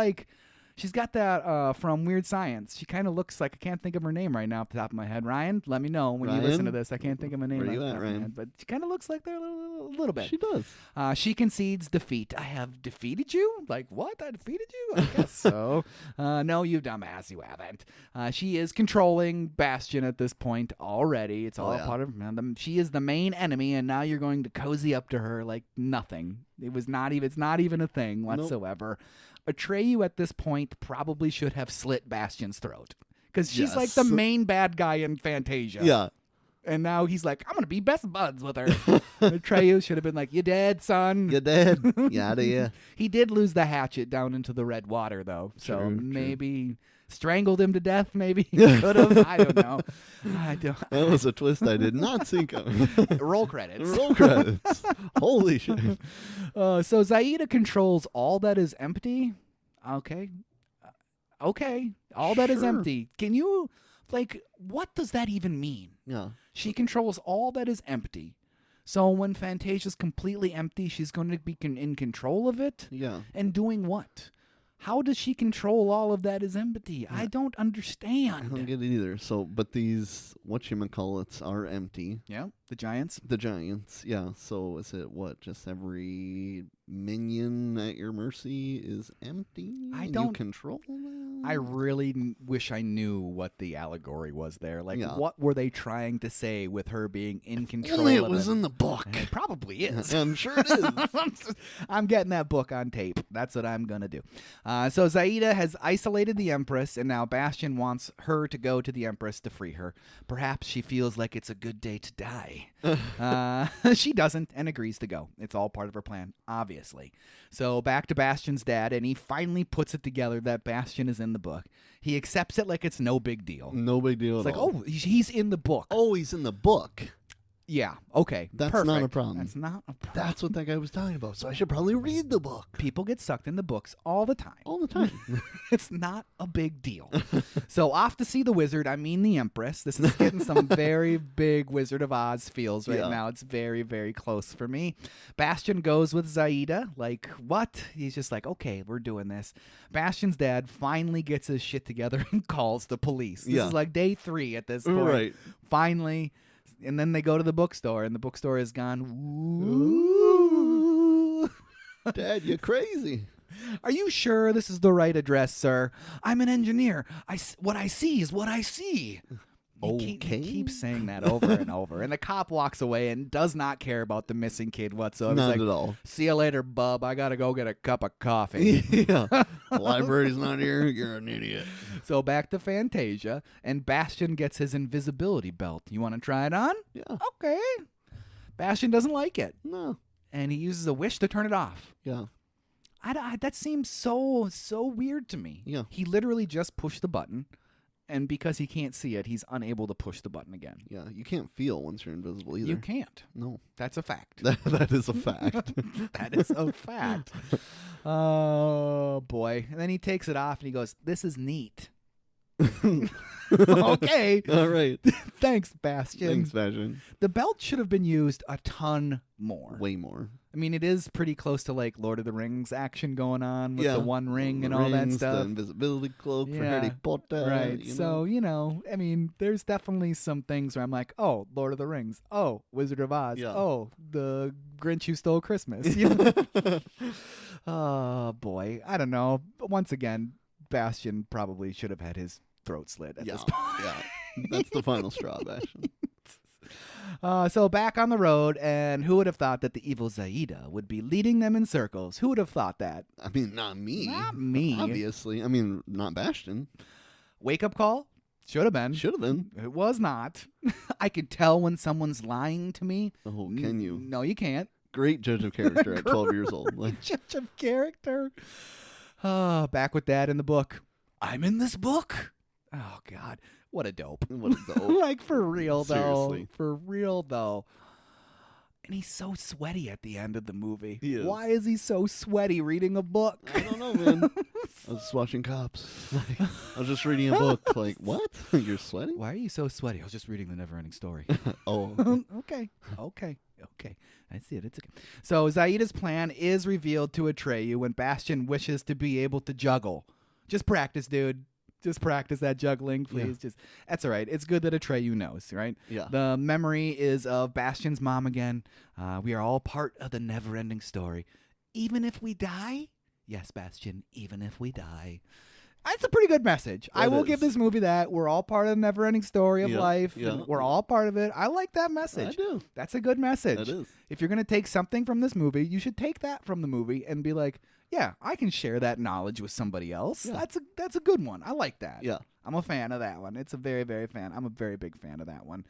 from Weird Science. She kind of looks like, I can't think of her name right now off the top of my head. Ryan, let me know when you listen to this. I can't think of her name. Where right you off at, the top of my Ryan? head, but she kind of looks like they're a little bit. She does. She concedes defeat. I have defeated you? Like, what? I defeated you? I guess so. No, you dumbass, you haven't. She is controlling Bastian at this point already. It's all part of them. She is the main enemy, and now you're going to cozy up to her like nothing. It's not even a thing whatsoever. Nope. Atreyu at this point probably should have slit Bastian's throat because she's like the main bad guy in Fantasia. Yeah. And now he's like, I'm going to be best buds with her. Atreyu should have been like, you dead, son? You dead. Yada, yeah. He did lose the hatchet down into the red water, though. So maybe strangled him to death, maybe he could have. I don't know. That was a twist I did not see coming. Roll credits. Roll credits. Holy shit. So Zaida controls all that is empty. Okay. All that is empty. Can you, like, what does that even mean? Yeah. She controls all that is empty. So when Fantasia's completely empty, she's going to be in control of it? Yeah. And doing what? How does she control all of that as empty? Yeah. I don't understand. I don't get it either. So, but these whatchamacallits are empty. Yeah, the giants. The giants, yeah. So is it what? Just every minion at your mercy is empty? I and don't you control them? I really wish I knew what the allegory was there. Like, Yeah. what were they trying to say with her being in control Only it of was it? in the book. And it probably is. I'm sure it is. I'm getting that book on tape. That's what I'm going to do. So Zaida has isolated the Empress, and now Bastian wants her to go to the Empress to free her. Perhaps she feels like it's a good day to die. She doesn't and agrees to go. It's all part of her plan, obviously. So back to Bastian's dad, and he finally puts it together that Bastian is in the book. He accepts it like it's no big deal. No big deal It's at like, all. oh, he's in the book. Oh, he's in the book. Yeah, okay. That's perfect. not a problem. That's not a problem. That's what that guy was talking about. So I should probably read the book. People get sucked into books all the time. All the time. It's not a big deal. So off to see the wizard, I mean the Empress. This is getting some very big Wizard of Oz feels right Yeah. now. It's very, very close for me. Bastian goes with Zaida. Like, what? He's just like, okay, we're doing this. Bastian's dad finally gets his shit together and calls the police. This Yeah. is like day 3 at this point. Right. Finally. And then they go to the bookstore, and the bookstore is gone. Ooh. Dad, you're crazy. Are you sure this is the right address, sir? I'm an engineer. What I see is what I see. He keeps saying that over and over. And the cop walks away and does not care about the missing kid whatsoever. Not He's like, at all. see you later, bub. I got to go get a cup of coffee. Yeah. The library's not here. You're an idiot. So back to Fantasia, and Bastian gets his invisibility belt. You want to try it on? Yeah. Okay. Bastian doesn't like it, No. and he uses a wish to turn it off. Yeah. That seems so weird to me. Yeah. He literally just pushed the button, and because he can't see it, he's unable to push the button again. Yeah. You can't feel once you're invisible either. You can't. No. That's a fact. That is a fact. That is a fact. Oh, boy. And then he takes it off, and he goes, this is neat. Okay. All right. Thanks, Bastian. Thanks, Bastian. The belt should have been used a ton more. Way more. I mean, it is pretty close to like Lord of the Rings action going on with Yeah. the one ring and The all that rings, stuff. The invisibility cloak for Yeah. Harry Potter. Right. you So, know. I mean, there's definitely some things where I'm like, oh, Lord of the Rings. Oh, Wizard of Oz. Yeah. Oh, the Grinch Who Stole Christmas. You know? Oh, boy. I don't know. But once again, Bastian probably should have had his throat slit at Yeah. this point. Yeah. That's the final straw, Bastian. So back on the road, and who would have thought that the evil Zaida would be leading them in circles? Who would have thought that? I mean, not me. Not me. Obviously. I mean, not Bastian. Wake up call? Should have been. Should have been. It was not. I could tell when someone's lying to me. Oh, can you? No, you can't. Great judge of character at 12 years old. Like, Judge of character. Back with that in the book. I'm in this book. Oh, God. What a dope. what a dope. Like, for real, though. Seriously. For real, though. And he's so sweaty at the end of the movie. He is. Why is he so sweaty reading a book? I don't know, man. I was just watching Cops. Like, I was just reading a book. Like, what? You're sweating? Why are you so sweaty? I was just reading the NeverEnding Story. Oh. Okay. I see it. It's okay. So Zaida's plan is revealed to Atreyu when Bastian wishes to be able to juggle. Just practice, dude. Just practice that juggling, please. That's all right. It's good that Atreyu knows, right? Yeah. The memory is of Bastian's mom again. We are all part of the NeverEnding Story. Even if we die? Yes, Bastian, even if we die. That's a pretty good message. I will give this movie that. We're all part of the NeverEnding Story of life. Yeah. And we're all part of it. I like that message. I do. That's a good message. That is. If you're going to take something from this movie, you should take that from the movie and be like, yeah, I can share that knowledge with somebody else. Yeah. That's a good one. I like that. Yeah. I'm a fan of that one. It's a very, very fan. I'm a very big fan of that one.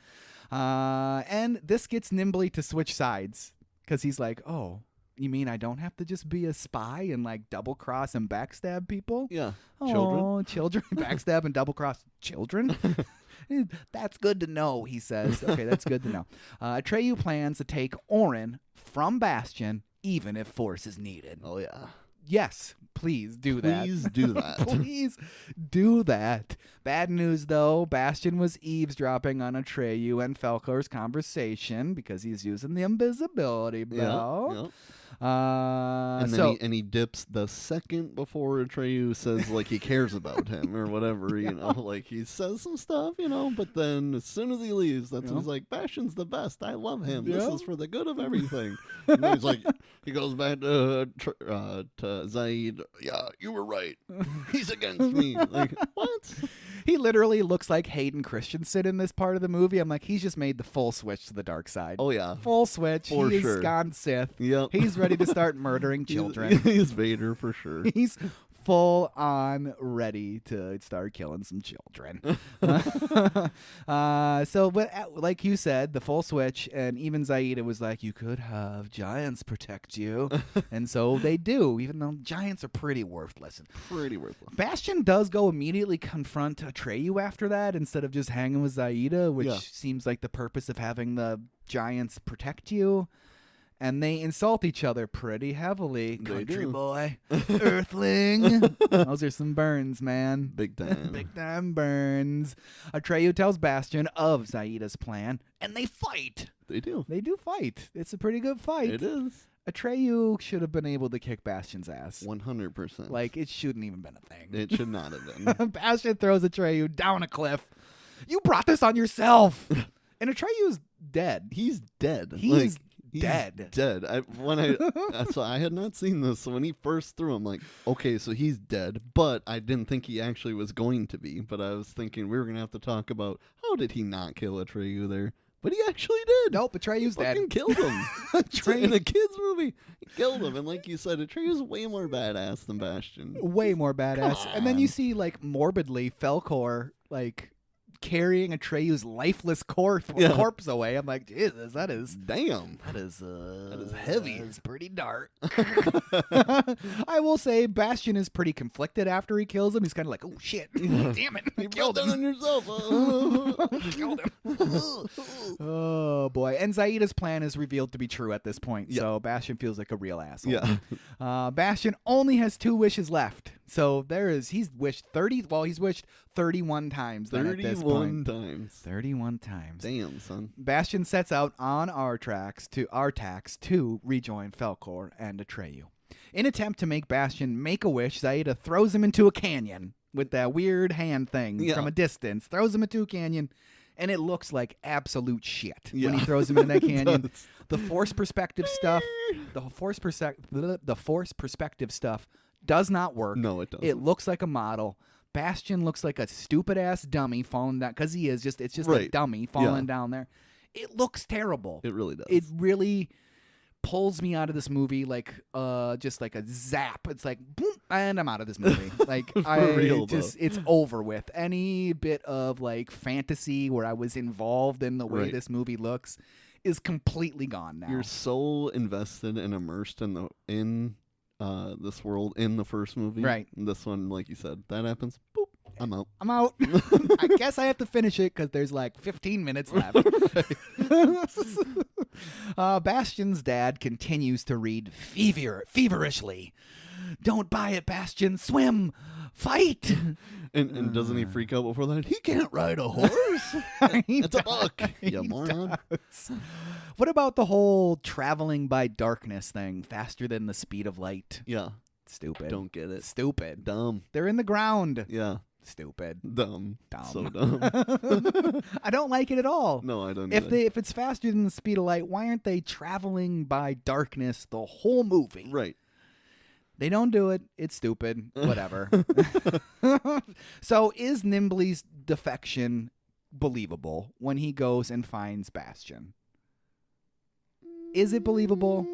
And this gets Nimbly to switch sides because he's like, oh, you mean I don't have to just be a spy and like double cross and backstab people? Yeah. Oh, children. Backstab and double cross children? That's good to know, he says. Okay, that's good to know. Atreyu plans to take Orin from Bastian even if force is needed. Oh, yeah. Yes, please do that. Please do that. Please do that. Bad news, though. Bastian was eavesdropping on Atreyu and Falcor's conversation because he's using the invisibility belt. Yeah. And then So he dips the second before Atreyu says like he cares about him or whatever, like he says some stuff, but then as soon as he leaves, that's when he's like, Bastian's the best. I love him. This is for the good of everything. And then he's like, he goes back to Zaid. Yeah, you were right. He's against me. Like, what? he literally looks like Hayden Christensen in this part of the movie. I'm like, he's just made the full switch to the dark side. Oh yeah, full switch. For he sure. is gone Sith. Yep. He's ready to start murdering children. He's Vader for sure. He's full on ready to start killing some children. But like you said, the full switch, and even Zaida was like, you could have giants protect you. And so they do, even though giants are pretty worthless. Bastian does go immediately confront Atreyu after that instead of just hanging with Zaida, which seems like the purpose of having the giants protect you. And they insult each other pretty heavily. Country boy, earthling. Those are some burns, man. Big time. Big time burns. Atreyu tells Bastian of Zaida's plan, and they fight. They do. They do fight. It's a pretty good fight. It is. Atreyu should have been able to kick Bastian's ass. 100%. Like, it shouldn't even been a thing. It should not have been. Bastian throws Atreyu down a cliff. You brought this on yourself. And Atreyu's dead. He's dead. He's He's dead. So I had not seen this. So when he first threw, I'm like, okay, so he's dead. But I didn't think he actually was going to be. But I was thinking we were gonna have to talk about how did he not kill Atreyu there? But he actually did. Nope, Atreyu's dead. Fucking killed him. In a kids movie, he killed him. And like you said, Atreyu's way more badass than Bastian. Way more badass. Come And then you on. see, like, morbidly Falcor, like, carrying Atreyu's lifeless corpse away. I'm like, Jesus, that is Damn. that is heavy. It's pretty dark. I will say Bastian is pretty conflicted after he kills him. He's kind of like, oh shit, damn it, I You killed brought that him. on yourself. Killed him. Oh boy! And Zaida's plan is revealed to be true at this point. Yeah. So Bastian feels like a real asshole. Yeah. Bastian only has 2 wishes left. So he's wished 31 times. Then at this 31 point. times. 31 times. Damn, son. Bastian sets out on our tax to rejoin Falcor and Atreyu. In attempt to make Bastian make a wish, Zaida throws him into a canyon with that weird hand thing from a distance. Throws him into a canyon, and it looks like absolute shit when he throws him in that canyon. The force perspective stuff, the force perspective stuff does not work. No, it doesn't. It looks like a model. Bastian looks like a stupid ass dummy falling down because he is just. It's just a dummy falling down there. It looks terrible. It really does. It really pulls me out of this movie like just like a zap. It's like boom, and I'm out of this movie. Like it's over with. Any bit of like fantasy where I was involved in the way this movie looks is completely gone now. You're so invested and immersed in this world in the first movie. Right. And this one, like you said, that happens. Boop. I'm out. I guess I have to finish it because there's like 15 minutes left. Bastian's dad continues to read feverishly. Don't buy it, Bastian. Swim. Fight. And doesn't he freak out before that? He can't ride a horse. It's a book. You moron. What about the whole traveling by darkness thing? Faster than the speed of light. Yeah. Stupid. Don't get it. Stupid. Dumb. They're in the ground. Yeah. Stupid. Dumb. So dumb. I don't like it at all. No, I don't If it's faster than the speed of light, why aren't they traveling by darkness the whole movie? Right. They don't do it. It's stupid. Whatever. So is Nimbly's defection believable when he goes and finds Bastian? Is it believable?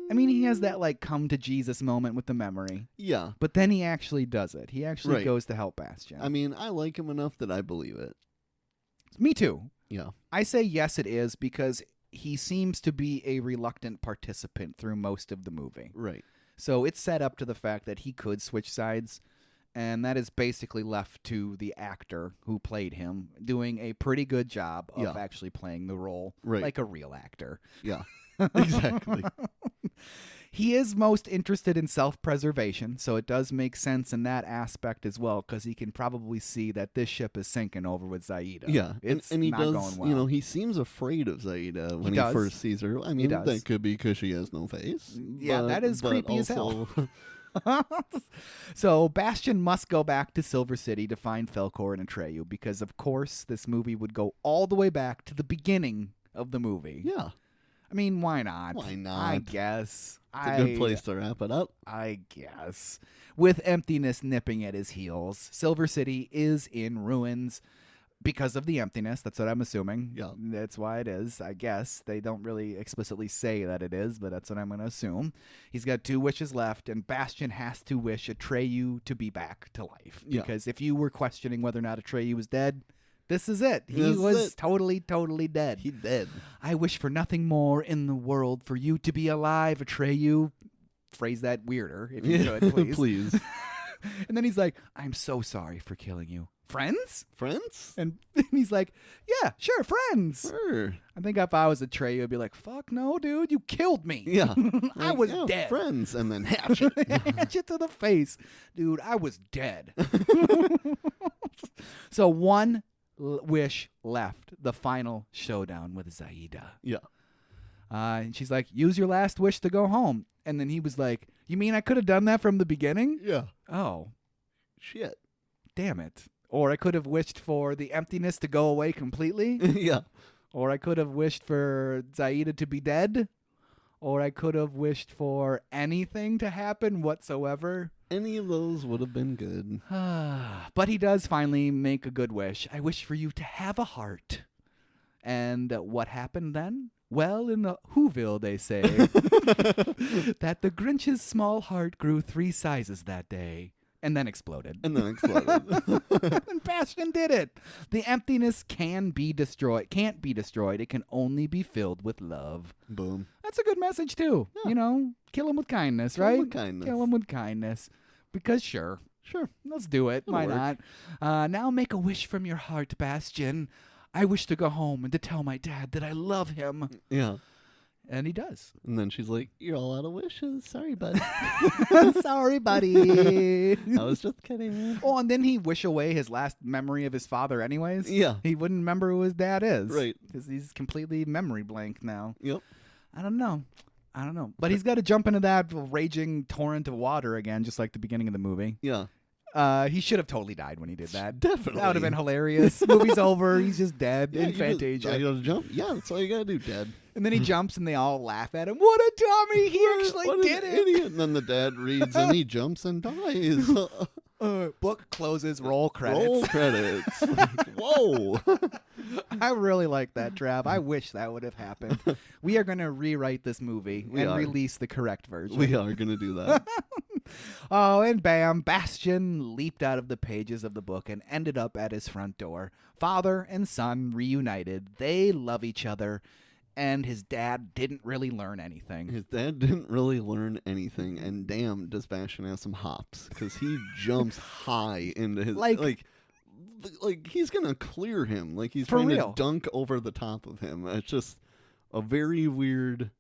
I mean, he has that, like, come to Jesus moment with the memory. Yeah. But then he actually does it. He actually goes to help Bastian. I mean, I like him enough that I believe it. Me too. Yeah. I say yes, it is, because he seems to be a reluctant participant through most of the movie. Right. So it's set up to the fact that he could switch sides, and that is basically left to the actor who played him doing a pretty good job of actually playing the role like a real actor. Yeah. Exactly. He is most interested in self-preservation, so it does make sense in that aspect as well, because he can probably see that this ship is sinking over with Zaida. Yeah, It's and he not does, going well. you know, he seems afraid of Zaida when he does. first sees her. I mean, does. that could be because she has no face. Yeah, but, that is but creepy as also, hell. So Bastian must go back to Silver City to find Felkor and Atreyu, because, of course, this movie would go all the way back to the beginning of the movie. Yeah. I mean, why not? Why not? I guess. It's a good place to wrap it up. I guess. With emptiness nipping at his heels, Silver City is in ruins because of the emptiness. That's what I'm assuming. Yeah. That's why it is, I guess. They don't really explicitly say that it is, but that's what I'm going to assume. He's got 2 wishes left, and Bastian has to wish Atreyu to be back to life. Yeah. Because if you were questioning whether or not Atreyu was dead, this is it. He This is was it. totally, totally dead. He dead. I wish for nothing more in the world for you to be alive, Atreyu. Phrase that weirder, if you could, please. Please. And then he's like, I'm so sorry for killing you. Friends? Friends? And he's like, yeah, sure, friends. Sure. I think if I was Atreyu, I'd be like, fuck no, dude, you killed me. Yeah. I Like, was yeah, dead. Friends, and then hatchet. Hatchet to the face. Dude, I was dead. So one wish left, the final showdown with Zaida. Yeah. And she's like, use your last wish to go home. And then he was like, you mean I could have done that from the beginning? Yeah. Oh, Shit. damn it. Or I could have wished for the emptiness to go away completely. Yeah. Or I could have wished for Zaida to be dead. Or I could have wished for anything to happen whatsoever. Any of those would have been good. But he does finally make a good wish. I wish for you to have a heart. And what happened then? Well, in Whoville, they say that the Grinch's small heart grew 3 sizes that day. And then exploded. And then exploded. And Bastian did it. The emptiness can't be destroyed. It can only be filled with love. Boom. That's a good message, too. Yeah. You know, kill him with kindness, Kill 'em right? with kindness. Kill him with kindness. Because sure. Let's do it. It'll Why work. not? Now make a wish from your heart, Bastian. I wish to go home and to tell my dad that I love him. Yeah. And he does. And then she's like, you're all out of wishes. Sorry, bud. Sorry, buddy. I was just kidding. Oh, and then he wish away his last memory of his father anyways. Yeah. He wouldn't remember who his dad is. Right. Because he's completely memory blank now. Yep. I don't know. But he's got to jump into that raging torrent of water again, just like the beginning of the movie. Yeah. He should have totally died when he did that. Definitely. That would have been hilarious. Movie's over. He's just dead Yeah, in you just- Fantasia. I gotta jump. Yeah, that's all you gotta do, Dad. And then he jumps and they all laugh at him. What a dummy. He actually What did an it. idiot. And then the dad reads and he jumps and dies. Book closes, roll credits. Roll credits. Like, whoa. I really like that, Trav. I wish that would have happened. We are going to rewrite this movie We and are. release the correct version. We are gonna do that. Oh, and bam, Bastian leaped out of the pages of the book and ended up at his front door. Father and son reunited. They love each other, and his dad didn't really learn anything. His dad didn't really learn anything, and damn, does Bastian have some hops, because he jumps high into his like he's gonna clear him, like he's For trying real. to dunk over the top of him. It's just a very weird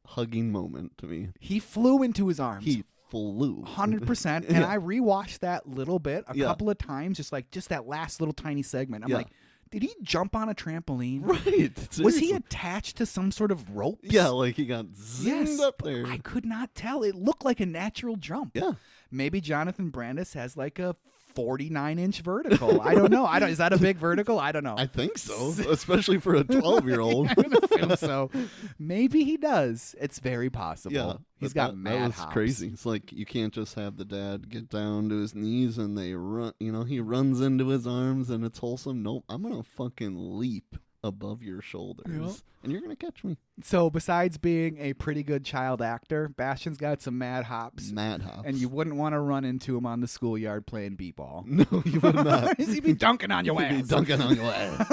hugging moment to me. He flew into his arms. He flew 100%. And I rewatched that little bit a Yeah. couple of times, just that last little tiny segment. I'm Yeah. like, did he jump on a trampoline? Right. Was he seriously. attached to some sort of ropes? Yeah, like he got zinged Yes, up but there. I could not tell. It looked like a natural jump. Yeah. Maybe Jonathan Brandis has like a 49-inch vertical. I don't know. Is that a big vertical? I don't know. I think so, especially for a 12-year-old. I would assume so. Maybe he does. It's very possible. Yeah, He's but got mad that was hops. crazy. It's like you can't just have the dad get down to his knees and they run. You know, he runs into his arms and it's wholesome. Nope, I'm gonna fucking leap above your shoulders, and you're gonna catch me. So besides being a pretty good child actor, Bastian's got some mad hops. Mad hops. And you wouldn't want to run into him on the schoolyard playing b-ball. No, you would not. He'd be dunking on your He'd be ass. dunking on your ass.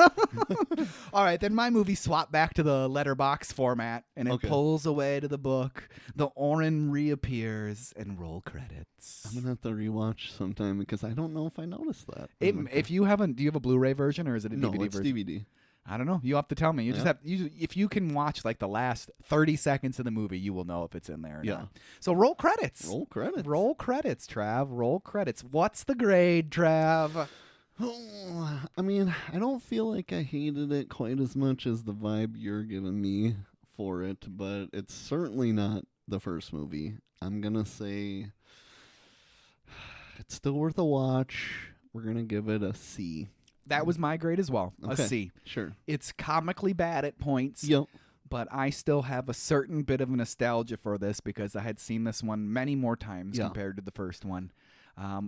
All right, then my movie swapped back to the letterbox format, and it Okay. pulls away to the book. The Orin reappears and roll credits. I'm gonna have to rewatch sometime because I don't know if I noticed that. If you haven't, do you have a Blu-ray version or is it a no, DVD it's version? DVD. I don't know. You have to tell me. You just Yeah. have if you can watch like the last 30 seconds of the movie, you will know if it's in there or Yeah. not. So roll credits. Roll credits. Roll credits, Trav. Roll credits. What's the grade, Trav? Oh, I mean, I don't feel like I hated it quite as much as the vibe you're giving me for it, but it's certainly not the first movie. I'm going to say it's still worth a watch. We're going to give it a C. That was my grade as well. A Okay. C. Sure. It's comically bad at points. Yep. But I still have a certain bit of nostalgia for this because I had seen this one many more times Yeah. compared to the first one.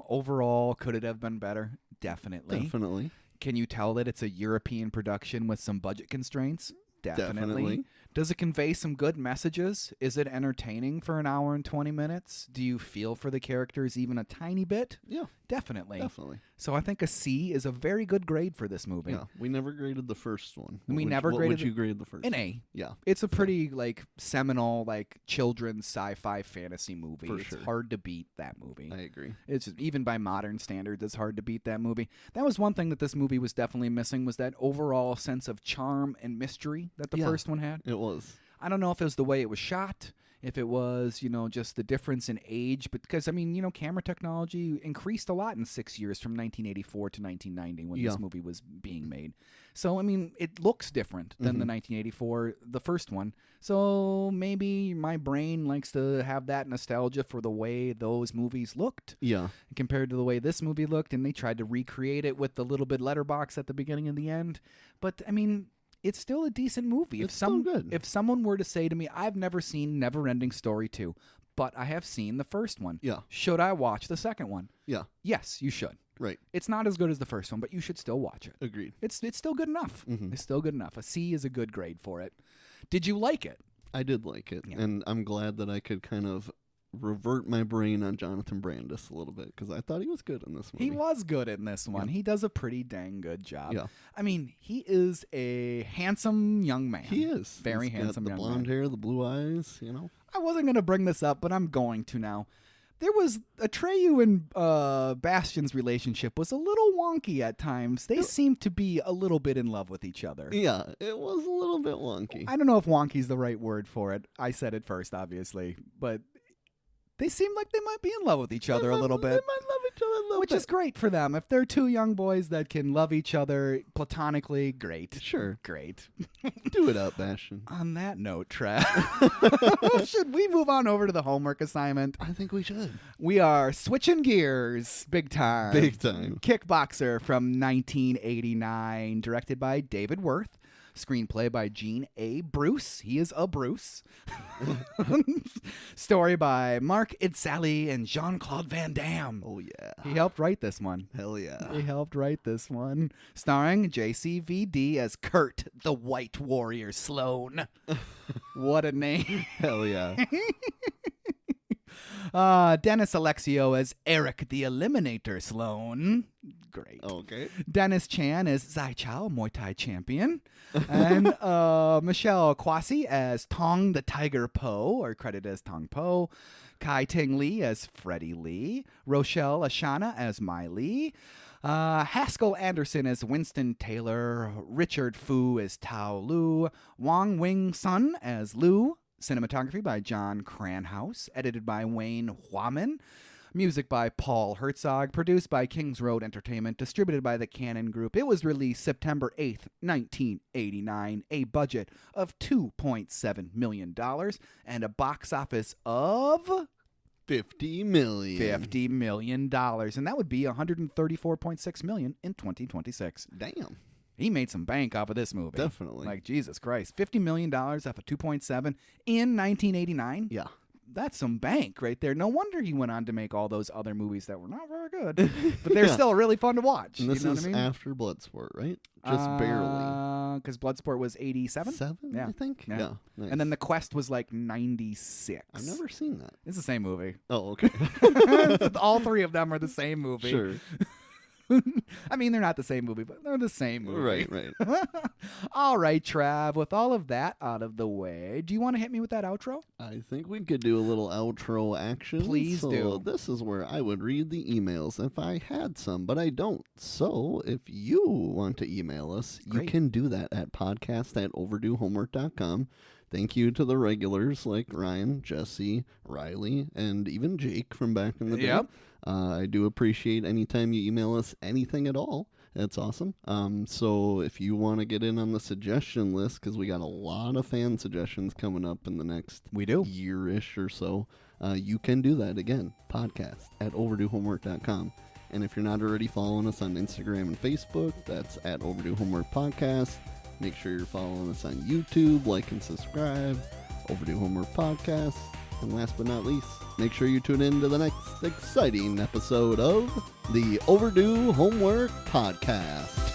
Overall, could it have been better? Definitely. Definitely. Can you tell that it's a European production with some budget constraints? Definitely. Does it convey some good messages? Is it entertaining for an hour and 20 minutes? Do you feel for the characters even a tiny bit? Yeah. Definitely. Definitely. So I think a C is a very good grade for this movie. Yeah. We never graded the first one. We What never would graded you grade the first An one? A. Yeah. It's a pretty seminal children's sci-fi fantasy movie. For It's sure. hard to beat that movie. I agree. It's just, even by modern standards, it's hard to beat that movie. That was one thing that this movie was definitely missing, was that overall sense of charm and mystery that the Yeah. first one had. It was. I don't know if it was the way it was shot, if it was, just the difference in age, but because, camera technology increased a lot in 6 years from 1984 to 1990 when Yeah. this movie was being made. So, it looks different than the 1984, the first one. So maybe my brain likes to have that nostalgia for the way those movies looked Yeah. compared to the way this movie looked, and they tried to recreate it with the little bit letterbox at the beginning and the end. But, it's still a decent movie. It's still good. If someone were to say to me, I've never seen NeverEnding Story 2, but I have seen the first one. Yeah. Should I watch the second one? Yeah. Yes, you should. Right. It's not as good as the first one, but you should still watch it. Agreed. It's still good enough. Mhm. It's still good enough. A C is a good grade for it. Did you like it? I did like it, Yeah. and I'm glad that I could kind of revert my brain on Jonathan Brandis a little bit because I thought he was good in this movie. He was good in this one. Yeah. He does a pretty dang good job. Yeah. He is a handsome young man. He is Very He's handsome got the young blonde man. hair, the blue eyes. I wasn't going to bring this up, but I'm going to now. There was Atreyu and Bastian's relationship was a little wonky at times. They seemed to be a little bit in love with each other. Yeah, it was a little bit wonky. I don't know if wonky's the right word for it. I said it first, obviously, but they seem like they might be in love with each other a little They bit. might love each other a little Which bit. is great for them. If they're two young boys that can love each other platonically, great. Sure. Great. Do it up, Bastian. On that note, Trav, should we move on over to the homework assignment? I think we should. We are switching gears big time. Big time. Kickboxer from 1989, directed by David Worth. Screenplay by Gene A. Bruce. He is a Bruce. Story by Mark Idsali and Jean-Claude Van Damme. Oh, yeah. He helped write this one. Hell yeah. He helped write this one. Starring JCVD as Kurt, the White Warrior Sloan. What a name. Hell yeah. Dennis Alexio as Eric the Eliminator Sloan. Great. Okay. Dennis Chan as Zai Chao, Muay Thai champion. And Michelle Kwasi as Tong the Tiger Po, or credited as Tong Po. Kai Ting Lee as Freddie Lee. Rochelle Ashana as Mai Lee. Haskell Anderson as Winston Taylor. Richard Fu as Tao Lu. Wang Wing Sun as Lu. Cinematography by John Cranhouse. Edited by Wayne Huaman. Music by Paul Herzog. Produced by Kings Road Entertainment. Distributed by the Cannon Group. It was released September 8th, 1989. A budget of $2.7 million. And a box office of $50 million. $50 million. And that would be $134.6 million in 2026. Damn. He made some bank off of this movie. Definitely. Like, Jesus Christ. $50 million off of 2.7 in 1989. Yeah. That's some bank right there. No wonder he went on to make all those other movies that were not very good. But they're Yeah. still really fun to watch. And this you know is what I mean? after Bloodsport, right? Just barely. Because Bloodsport was 87? 7, Yeah. I think? Yeah. Nice. And then The Quest was like 96. I've never seen that. It's the same movie. Oh, okay. All three of them are the same movie. Sure. I mean, they're not the same movie, but they're the same movie. Right. All right, Trav, with all of that out of the way, do you want to hit me with that outro? I think we could do a little outro action. Please do. This is where I would read the emails if I had some, but I don't. So if you want to email us, you can do that at podcast@overduehomework.com. Thank you to the regulars like Ryan, Jesse, Riley, and even Jake from back in the day. Yep. I do appreciate anytime you email us anything at all. That's awesome. So if you want to get in on the suggestion list, because we got a lot of fan suggestions coming up in the next year-ish or so, you can do that again. Podcast@overduehomework.com. And if you're not already following us on Instagram and Facebook, that's @Overdue Homework Podcast. Make sure you're following us on YouTube, like and subscribe, Overdue Homework Podcast. And last but not least, make sure you tune in to the next exciting episode of the Overdue Homework Podcast.